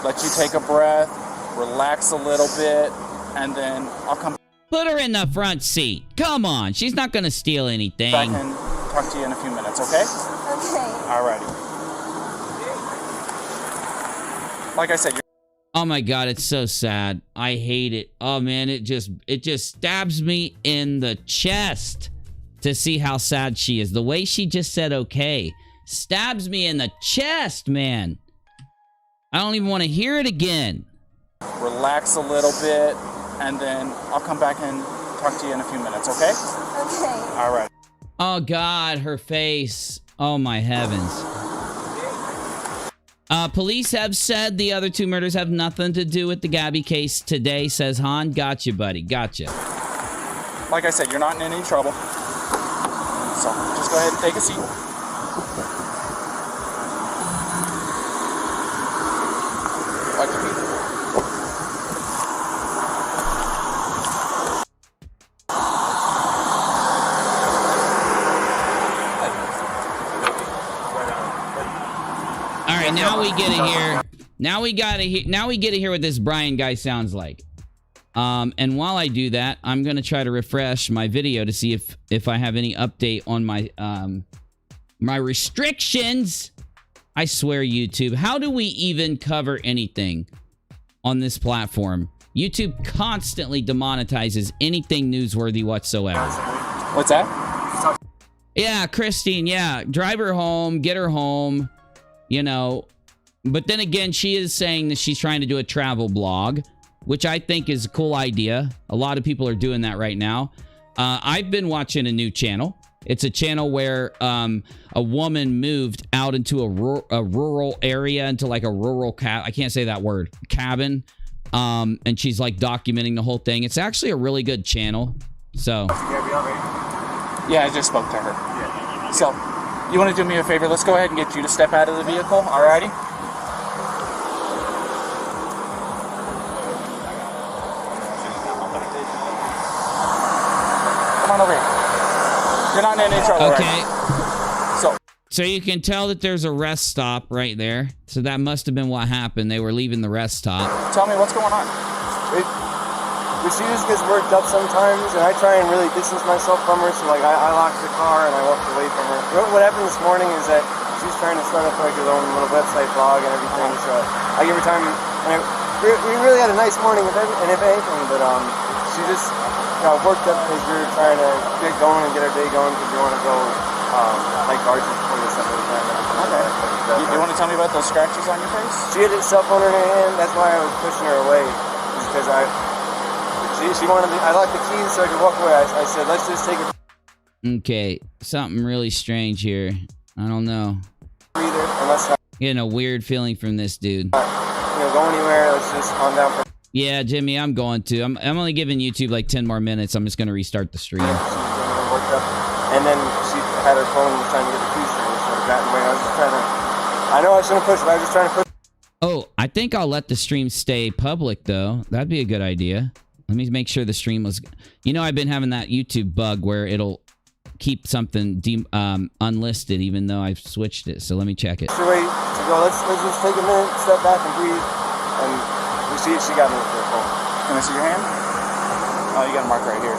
let you take a breath, relax a little bit, and then I'll come. Put her in the front seat. Come on. She's not going to steal anything. Back and talk to you in a few minutes, okay? Okay. Alrighty. Like I said, oh my God, it's so sad. I hate it. Oh man, it just stabs me in the chest to see how sad she is. The way she just said okay stabs me in the chest, man. I don't even want to hear it again. Relax a little bit. And then I'll come back and talk to you in a few minutes, okay? Okay. All right. Oh, God, her face. Oh, my heavens. Police have said the other 2 murders have nothing to do with the Gabby case today, says Han. Gotcha, buddy. Gotcha. Like I said, you're not in any trouble. So just go ahead and take a seat. Watch your feet. Okay, now we get to hear. Now we get to hear what this Brian guy sounds like. And while I do that, I'm gonna try to refresh my video to see if I have any update on my my restrictions. I swear, YouTube, how do we even cover anything on this platform? YouTube constantly demonetizes anything newsworthy whatsoever. What's that? Yeah, Christine, yeah. Drive her home, get her home, you know. But then again, she is saying that she's trying to do a travel blog, which I think is a cool idea. A lot of people are doing that right now. I've been watching a new channel. It's a channel where a woman moved out into a rural area, into like a rural I can't say that word, cabin. And she's like documenting the whole thing. It's actually a really good channel. So yeah, I just spoke to her. Yeah. So you want to do me a favor? Let's go ahead and get you to step out of the vehicle. Alrighty. Come on over here. You're not in any trouble. Okay. Right? So you can tell that there's a rest stop right there. So that must have been what happened. They were leaving the rest stop. Tell me what's going on. She just gets worked up sometimes, and I try and really distance myself from her. So like I locked the car and I walked away from her. What happened this morning is that she's trying to start up like her own little website blog and everything. So I give her time. And we really had a nice morning and if anything, but she just worked up because we were trying to get going and get our day going because we want to go like Arches before the stuff every time. Okay. You want to tell me about those scratches on your face? She had a cell phone in her hand. That's why I was pushing her away, because she wanted me. I locked the keys so I could walk away. I said, let's just take it. Okay, something really strange here. I don't know. Getting a weird feeling from this dude. Go anywhere. Let's just calm down. Yeah, Jimmy, I'm going to. I'm only giving YouTube like 10 more minutes. I'm just going to restart the stream. And then she had her phone and was trying to get the keys to it, so I got away. I was just trying to. I know I shouldn't push, but I was just trying to push. Oh, I think I'll let the stream stay public, though. That'd be a good idea. Let me make sure the stream was... You know, I've been having that YouTube bug where it'll keep something unlisted, even though I've switched it. So let me check it. Let's just take a minute, step back, and breathe. And she got me with her phone. Can I see your hand? Oh, you got a mark right here.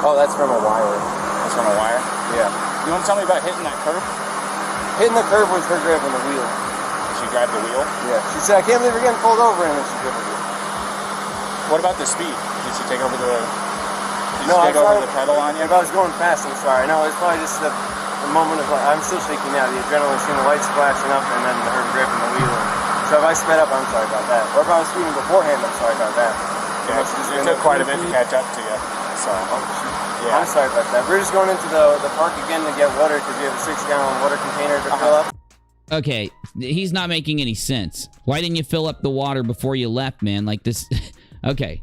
Oh, that's from a wire. That's from a wire? Yeah. You want to tell me about hitting that curb? Hitting the curb was her grabbing the wheel. She grabbed the wheel? Yeah. She said, I can't believe we're getting pulled over, and then she grabbed the wheel. What about the speed? Did she take over the... the pedal on you? If I was going fast, I'm sorry. No, it's probably just the moment of... I'm still shaking now. The adrenaline, seeing the lights flashing up, and then her gripping the wheel. So if I sped up, I'm sorry about that. Or if I was speeding beforehand, I'm sorry about that. Yeah, it took quite a bit to catch up to you. So, yeah. I'm sorry about that. We're just going into the park again to get water because we have a 6-gallon water container to fill up. Okay, he's not making any sense. Why didn't you fill up the water before you left, man? Like this... Okay.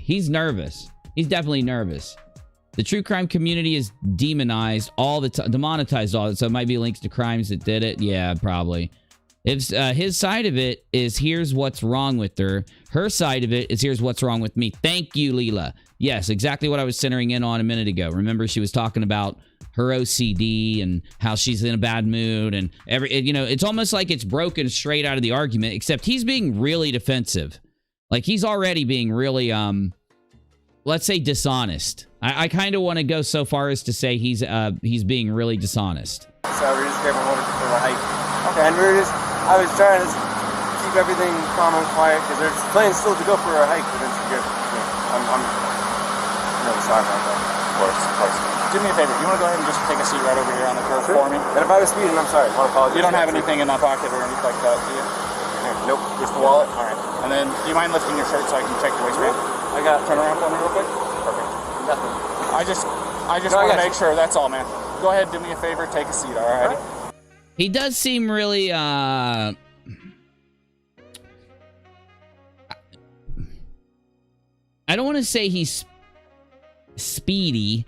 He's nervous. He's definitely nervous. The true crime community is demonized all the time, demonetized all the time. So it might be links to crimes that did it. Yeah, probably. If his side of it is here's what's wrong with her. Her side of it is here's what's wrong with me. Thank you, Leela. Yes, exactly what I was centering in on a minute ago. Remember, she was talking about her OCD and how she's in a bad mood and it's almost like it's broken straight out of the argument, except he's being really defensive. Like, he's already being really, let's say, dishonest. I kind of want to go so far as to say he's being really dishonest. So we're just grabbing water for the hike. Okay. And I was trying to keep everything calm and quiet because there's plans still to go for a hike, but it's good. I'm really sorry about that. Of course. Do me a favor. You want to go ahead and just take a seat right over here on the curb for me? And if I was speeding, I'm sorry. I apologize. You don't have anything in that pocket or anything like that, do you? Nope. Just the wallet? All right. And then, do you mind lifting your shirt so I can check your waistband? I got it. Turn around for me real quick. Perfect. Nothing. I just want to make sure. That's all, man. Go ahead, do me a favor. Take a seat, all right? He does seem really, I don't want to say he's speedy.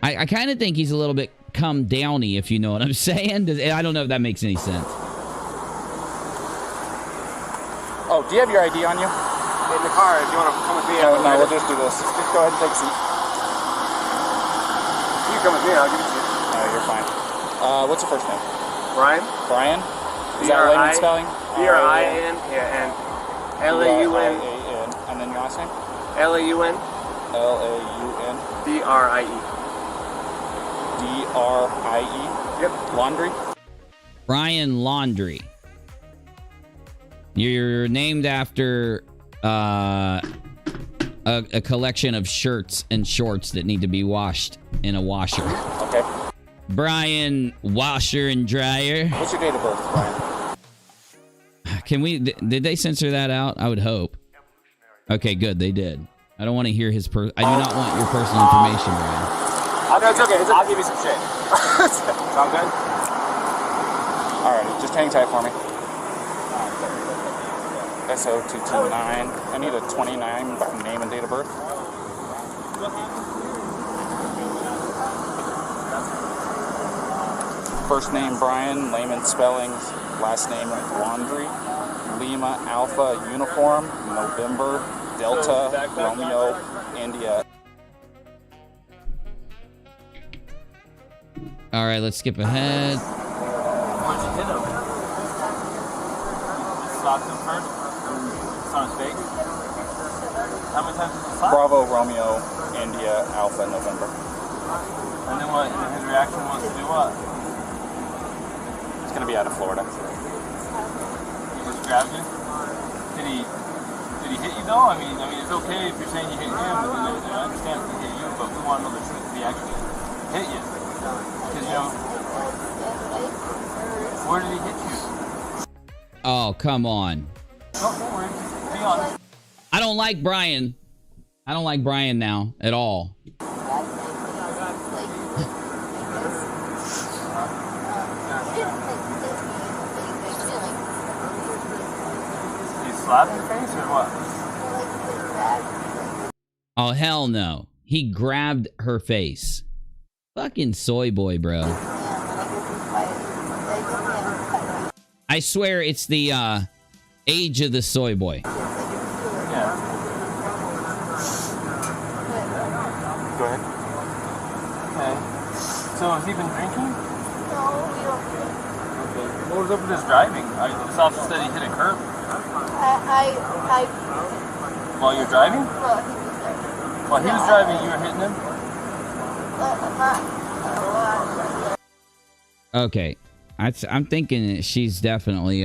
I kind of think he's a little bit come downy, if you know what I'm saying. I don't know if that makes any sense. Oh, do you have your ID on you? In the car, if you want to come with me. No, we'll just do this. Just go ahead and take a seat. You come with me, I'll give it to you. No, you're fine. What's your first name? Brian. Brian? Is that layman spelling? B-R-I-N, yeah, and L-A-U-N. And then your last name? L-A-U-N. L-A-U-N. D-R-I-E. D-R-I-E? Yep. Laundrie? Brian Laundrie. You're named after a collection of shirts and shorts that need to be washed in a washer. Okay. Brian, washer and dryer. What's your date of birth, Brian? Can we, did they censor that out? I would hope. Okay, good, they did. I don't want to hear his I do not want your personal information, Brian. It's okay. I'll give you some shit. Sound good? Alright, just hang tight for me. SO229. I need a 29 name and date of birth. First name Brian, layman spellings, last name Laundrie, Lima Alpha Uniform, November, Delta, Romeo, India. All right, let's skip ahead. Where'd you hit him? You socked him first? It's on his face? How many times did you sock? Bravo, Romeo, India, Alpha, November. And then what? And his reaction was to do what? It's gonna be out of Florida. He just grabbed you? Did he hit you though? I mean, it's okay if you're saying he hit him, but I understand if he hit you, but we want to know the truth if he actually hit you. Because, where did he hit you? Oh, come on. Don't worry. Be honest. I don't like Brian. I don't like Brian now at all. Slap your face or what? Oh, hell no. He grabbed her face. Fucking soy boy, bro. I swear it's the age of the soy boy. Yeah. Go ahead. Okay. So has he been drinking? No, we don't drink. Okay. What was up with his driving? This officer said he hit a curb. While you're driving? Well, he was driving. While he was driving, you were hitting him? Okay. I'm thinking that she's definitely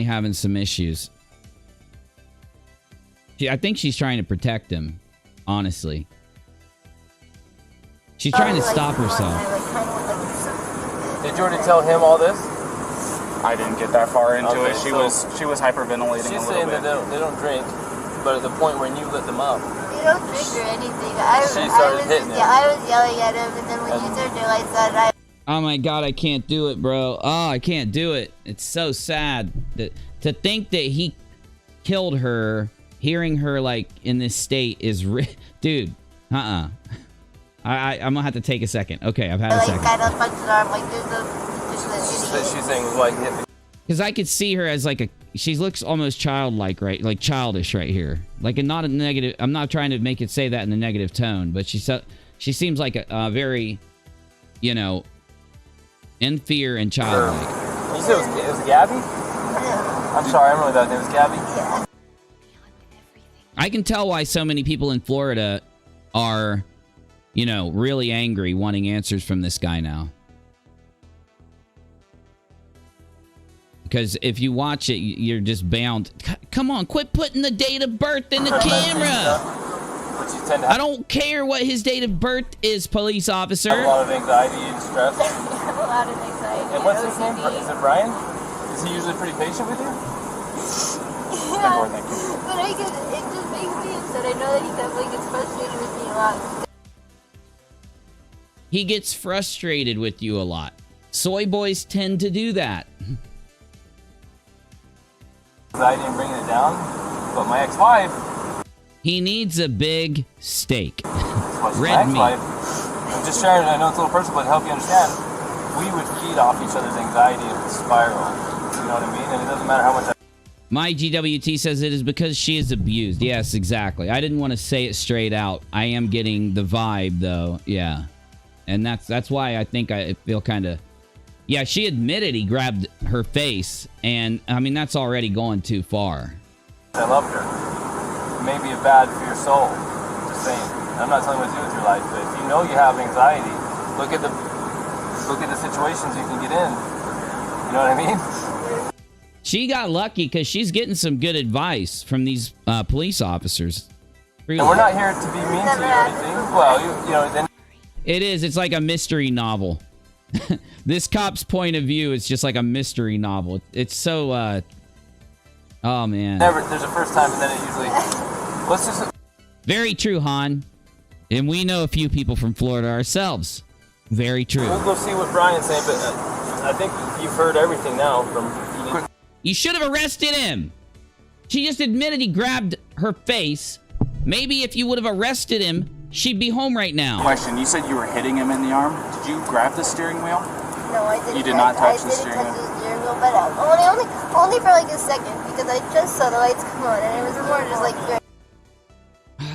having some issues. I think she's trying to protect him, honestly. She's trying to stop herself. Did you already tell him all this? I didn't get that far into Okay, it. She so was hyperventilating she's a little saying bit. that they don't drink, but at the point when you lit them up, They don't drink or anything. She started hitting him. I was yelling at him, and then when you turned your lights on, Oh my god, I can't do it, bro. Oh, I can't do it. It's so sad that to think that he killed her, hearing her like in this state is dude. I'm gonna have to take a second. Okay, I've had a second. kind of punched his arm, like there's she's saying was like hit me. Because I could see her as like she looks almost childlike, right? Like childish right here. Like not a negative. I'm not trying to make it say that in a negative tone, but she seems like a very, you know, in fear and childlike. You said it was Gabby? I'm sorry, I'm really bad. It was Gabby? Yeah. I can tell why so many people in Florida are, you know, really angry, wanting answers from this guy now. Because if you watch it, you're just bound. Come on, quit putting the date of birth in the camera. I don't care what his date of birth is, police officer. A lot of anxiety and stress. a lot of anxiety. And what's his name? Is it Brian? Is he usually pretty patient with you? Yeah. But it just makes me upset. I know that he definitely gets frustrated with me a lot. He gets frustrated with you a lot. Soy boys tend to do that. Anxiety and bringing it down. But my ex-wife... He needs a big steak. Red meat. I'm just sharing, I know it's a little personal, but to help you understand, we would feed off each other's anxiety if it's spiral. You know what I mean? And it doesn't matter how much My GWT says it is because she is abused. Yes, exactly. I didn't want to say it straight out. I am getting the vibe, though. Yeah. And that's why I think I feel kind of Yeah, she admitted he grabbed her face, and I mean, that's already going too far. I loved her. It may be bad for your soul. Just saying. I'm not telling you what to do with your life, but if you know you have anxiety, look at the situations you can get in. You know what I mean? She got lucky because she's getting some good advice from these police officers. Really. And we're not here to be mean to you or anything. Well, you know, then. It is. It's like a mystery novel. This cop's point of view is just like a mystery novel. It's so, oh, man. There's a first time, and then it usually... Let's just... Very true, Han. And we know a few people from Florida ourselves. Very true. We'll go see what Brian's saying, but I think you've heard everything now from... You should have arrested him. She just admitted he grabbed her face. Maybe if you would have arrested him, she'd be home right now. Question, you said you were hitting him in the arm. Did you grab the steering wheel? No, I didn't. You did not touch the steering wheel? But only for like a second, because I just saw the lights come on, and it was more just like...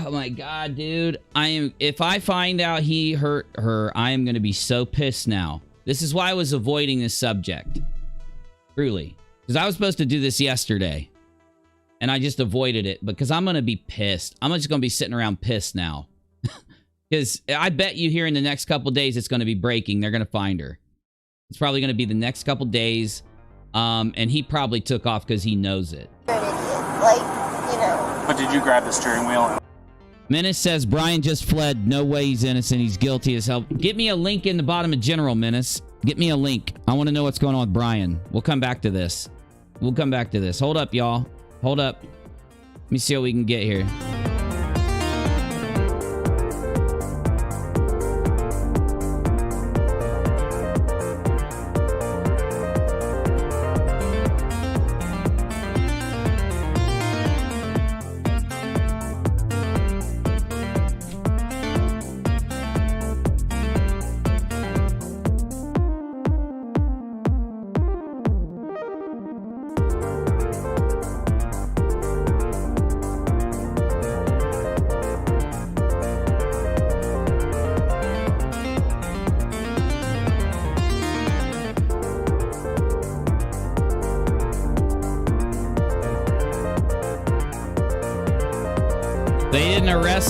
Oh my God, dude. If I find out he hurt her, I am going to be so pissed now. This is why I was avoiding this subject. Truly. Because I was supposed to do this yesterday. And I just avoided it because I'm going to be pissed. I'm just going to be sitting around pissed now. Because I bet you here in the next couple days it's going to be breaking. They're going to find her. It's probably going to be the next couple days. And he probably took off because he knows it. Like, you know. But did you grab the steering wheel? Menace says Brian just fled. No way he's innocent. He's guilty as hell. Get me a link in the bottom of General, Menace. Get me a link. I want to know what's going on with Brian. We'll come back to this. We'll come back to this. Hold up, y'all. Hold up. Let me see what we can get here.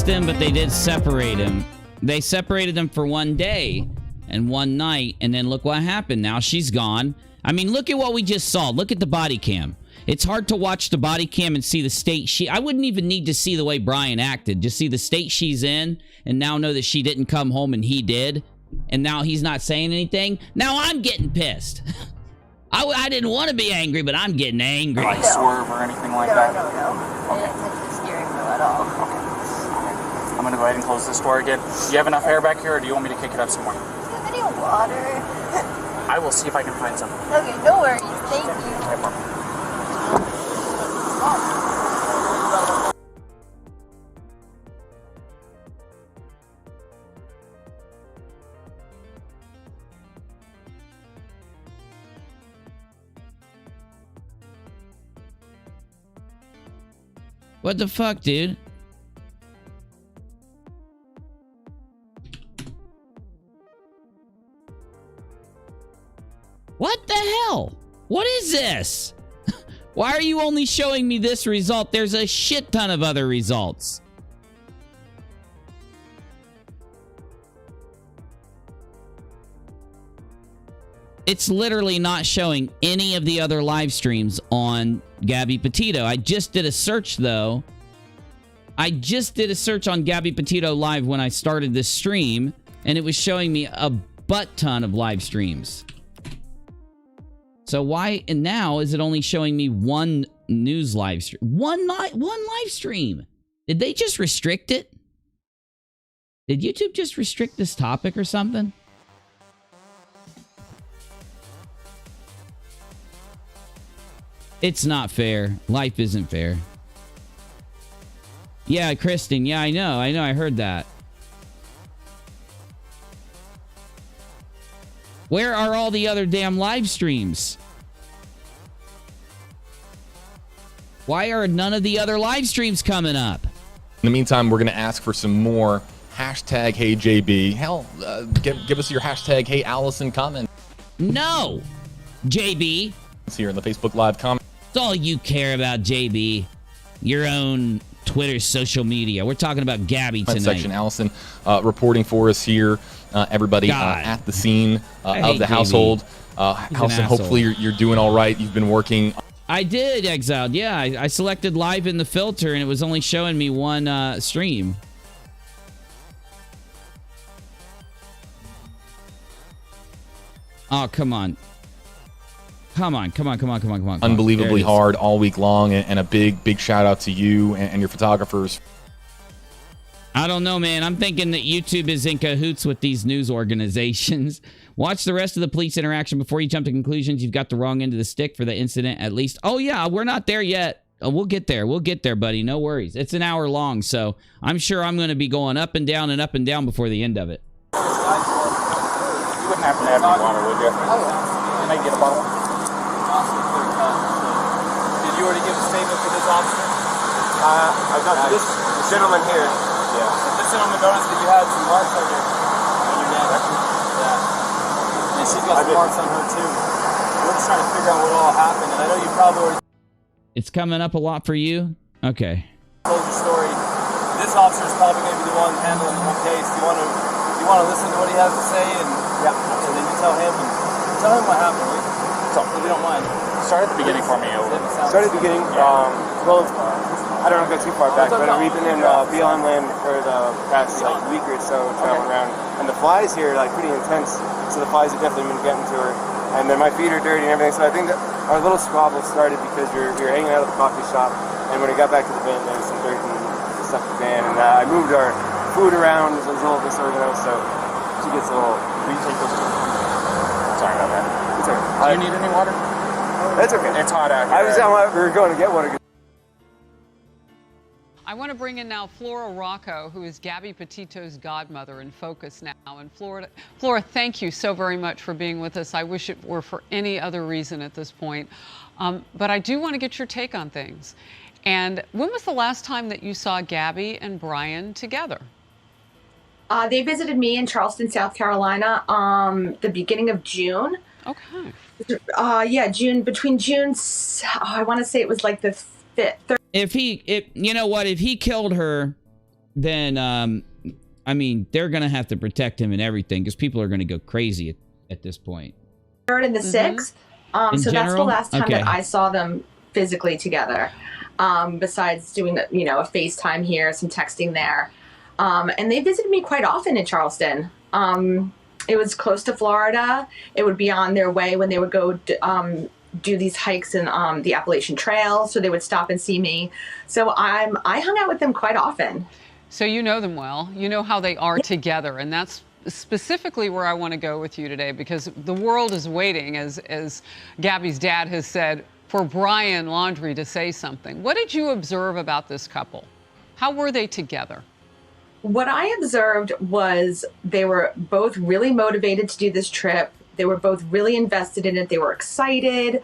Him, but they did separate him. They separated them for one day and one night, and then look what happened. Now she's gone. I mean, look at what we just saw. Look at the body cam. It's hard to watch the body cam and see the state I wouldn't even need to see the way Brian acted. Just see the state she's in, and now know that she didn't come home and he did, and now he's not saying anything. Now I'm getting pissed. I didn't want to be angry, but I'm getting angry. Like swerve or anything like that? No. I didn't touch the steering wheel at all. Okay. I'm going to go ahead and close this door again. Do you have enough air back here, or do you want me to kick it up some more? Do you have any water? I will see if I can find some. Okay, no worries. Thank you. What the fuck, dude? What the hell? What is this? Why are you only showing me this result? There's a shit ton of other results. It's literally not showing any of the other live streams on Gabby Petito. I just did a search, though. I just did a search on Gabby Petito Live when I started this stream, and it was showing me a butt ton of live streams. So why and now is it only showing me one news live stream? One live stream. Did they just restrict it? Did YouTube just restrict this topic or something? It's not fair. Life isn't fair. Yeah, Kristen. Yeah, I know. I heard that. Where are all the other damn live streams? Why are none of the other live streams coming up? In the meantime, we're going to ask for some more hashtag HeyJB. Hell, give us your hashtag HeyAllison comment. No, JB. It's here in the Facebook Live comment. That's all you care about, JB. Your own Twitter, social media. We're talking about Gabby tonight. Section Allison reporting for us here. Everybody at the scene of the household. Allison, hopefully you're doing all right. You've been working. I did, Exiled. Yeah, I selected live in the filter, and it was only showing me one stream. Oh, come on. Come on. Unbelievably hard all week long, and a big shout out to you and your photographers. I don't know, man. I'm thinking that YouTube is in cahoots with these news organizations. Watch the rest of the police interaction before you jump to conclusions. You've got the wrong end of the stick for the incident, at least. Oh, yeah, we're not there yet. We'll get there. We'll get there, buddy. No worries. It's an hour long, so I'm sure I'm going to be going up and down before the end of it. You wouldn't happen to have any water, would you? Oh, yeah. Can I get a bottle? Did you already give a statement for this officer? I got this gentleman here. Yeah. This gentleman noticed that you had some marks on your neck. Yeah. And she's got some marks on her too. We're just trying to figure out what all happened, and I know you probably already It's coming up a lot for you? Okay. told your story. This officer is probably going to be the one handling the whole case. Do you want to listen to what he has to say, and then you tell him what happened. If you don't mind. Start at the beginning for me. Start at the beginning. Well, I don't want to go too far back, but we've been in BLM land for the past week or so, traveling around, and the flies here are pretty intense. So the flies have definitely been getting to her, and then my feet are dirty and everything. So I think that our little squabble started because we were hanging out at the coffee shop, and when we got back to the van, there was some dirt and stuff in the van, and I moved our food around. It was a little disorganized, so she gets a little. Will you take those? Sorry about that. It's okay. Do you need any water? That's okay. It's hot out here. We were going to get water. I want to bring in now Flora Rocco, who is Gabby Petito's godmother, in focus now. And Flora, thank you so very much for being with us. I wish it were for any other reason at this point. But I do want to get your take on things. And when was the last time that you saw Gabby and Brian together? They visited me in Charleston, South Carolina, the beginning of June. Okay. Between June, I want to say it was like the 5th. If he killed her, then, I mean, they're going to have to protect him and everything because people are going to go crazy at this point. 3rd and the 6th. So that's the last time that I saw them physically together. Besides doing, a FaceTime here, some texting there. And they visited me quite often in Charleston. It was close to Florida. It would be on their way when they would go do these hikes in the Appalachian Trail, so they would stop and see me. So I hung out with them quite often. So you know them well. You know how they are together, and that's specifically where I want to go with you today, because the world is waiting, as Gabby's dad has said, for Brian Laundrie to say something. What did you observe about this couple? How were they together? What I observed was they were both really motivated to do this trip. They were both really invested in it. They were excited.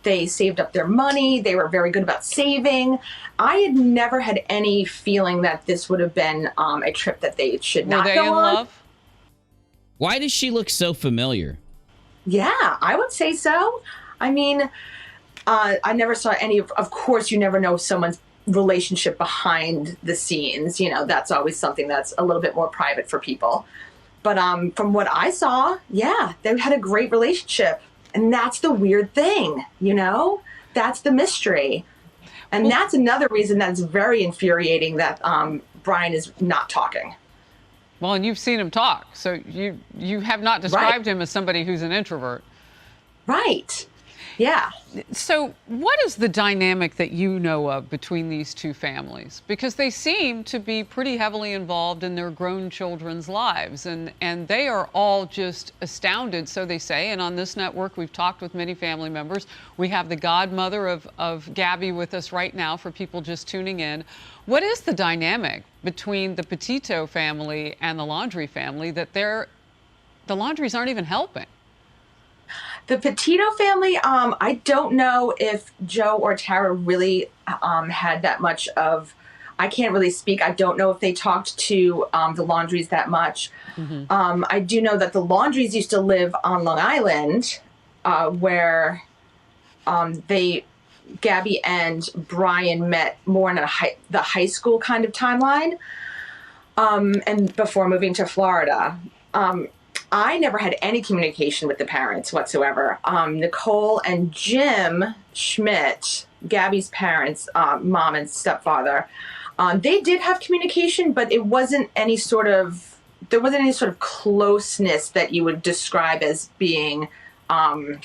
They saved up their money. They were very good about saving. I had never had any feeling that this would have been a trip that they should not go on. Were they in love? Why does she look so familiar? Yeah, I would say so. I mean, I never saw any of course, you never know someone's relationship behind the scenes. That's always something that's a little bit more private for people. But from what I saw, yeah, they had a great relationship. And that's the weird thing, That's the mystery. And that's another reason that's very infuriating that Brian is not talking. Well, and you've seen him talk. So you have not described him as somebody who's an introvert. Right. Yeah. So what is the dynamic that you know of between these two families? Because they seem to be pretty heavily involved in their grown children's lives, and they are all just astounded, so they say. And on this network, we've talked with many family members. We have the godmother of Gabby with us right now for people just tuning in. What is the dynamic between the Petito family and the Laundrie family that the Laundries aren't even helping? The Petito family, I don't know if Joe or Tara really had that much of I can't really speak. I don't know if they talked to the Laundries that much. I do know that the Laundries used to live on Long Island, where Gabby and Brian met more in the high school kind of timeline, and before moving to Florida. I never had any communication with the parents whatsoever. Nicole and Jim Schmidt, Gabby's parents, mom and stepfather, they did have communication, but there wasn't any sort of closeness that you would describe as being, like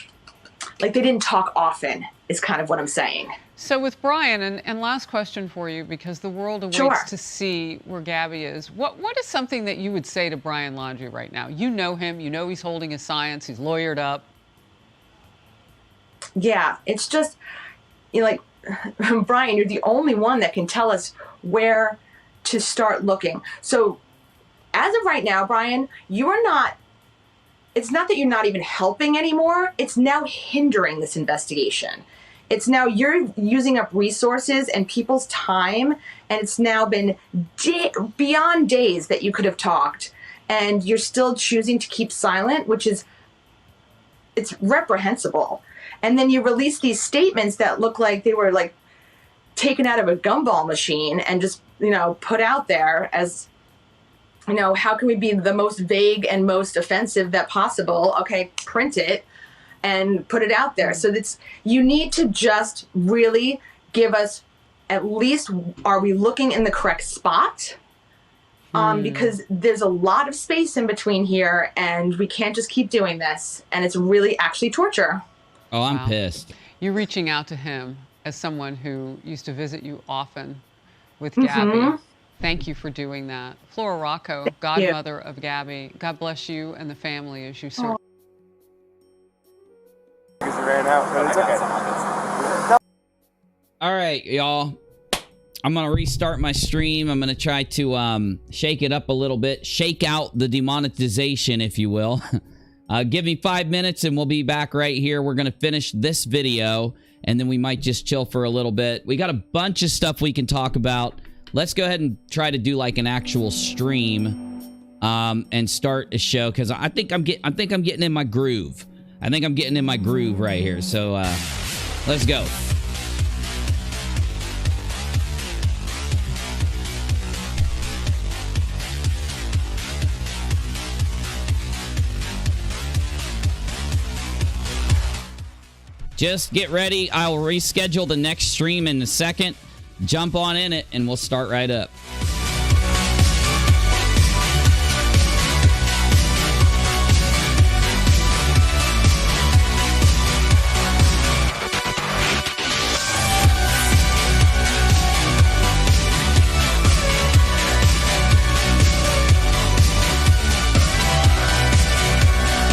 they didn't talk often, is kind of what I'm saying. So with Brian, and last question for you, because the world awaits to see where Gabby is. What is something that you would say to Brian Laundrie right now? You know him, you know he's holding his science, he's lawyered up. Yeah, it's just, like, Brian, you're the only one that can tell us where to start looking. So as of right now, Brian, it's not that you're not even helping anymore, it's now hindering this investigation. It's now you're using up resources and people's time, and it's now been beyond days that you could have talked, and you're still choosing to keep silent, it's reprehensible. And then you release these statements that look like they were like taken out of a gumball machine and just, put out there as, how can we be the most vague and most offensive that possible? Okay, print it and put it out there. So you need to just really give us at least, are we looking in the correct spot? Because there's a lot of space in between here, and we can't just keep doing this. And it's really actually torture. Oh, I'm pissed. You're reaching out to him as someone who used to visit you often with Gabby. Thank you for doing that. Flora Rocco, godmother of Gabby, God bless you and the family as you serve. Ran out, but it's okay. All right, y'all. I'm going to restart my stream. I'm going to try to shake it up a little bit. Shake out the demonetization, if you will. Give me 5 minutes and we'll be back right here. We're going to finish this video and then we might just chill for a little bit. We got a bunch of stuff we can talk about. Let's go ahead and try to do like an actual stream and start a show, because I think I'm getting in my groove. I think I'm getting in my groove right here. So let's go. Just get ready. I'll reschedule the next stream in a second. Jump on in it and we'll start right up.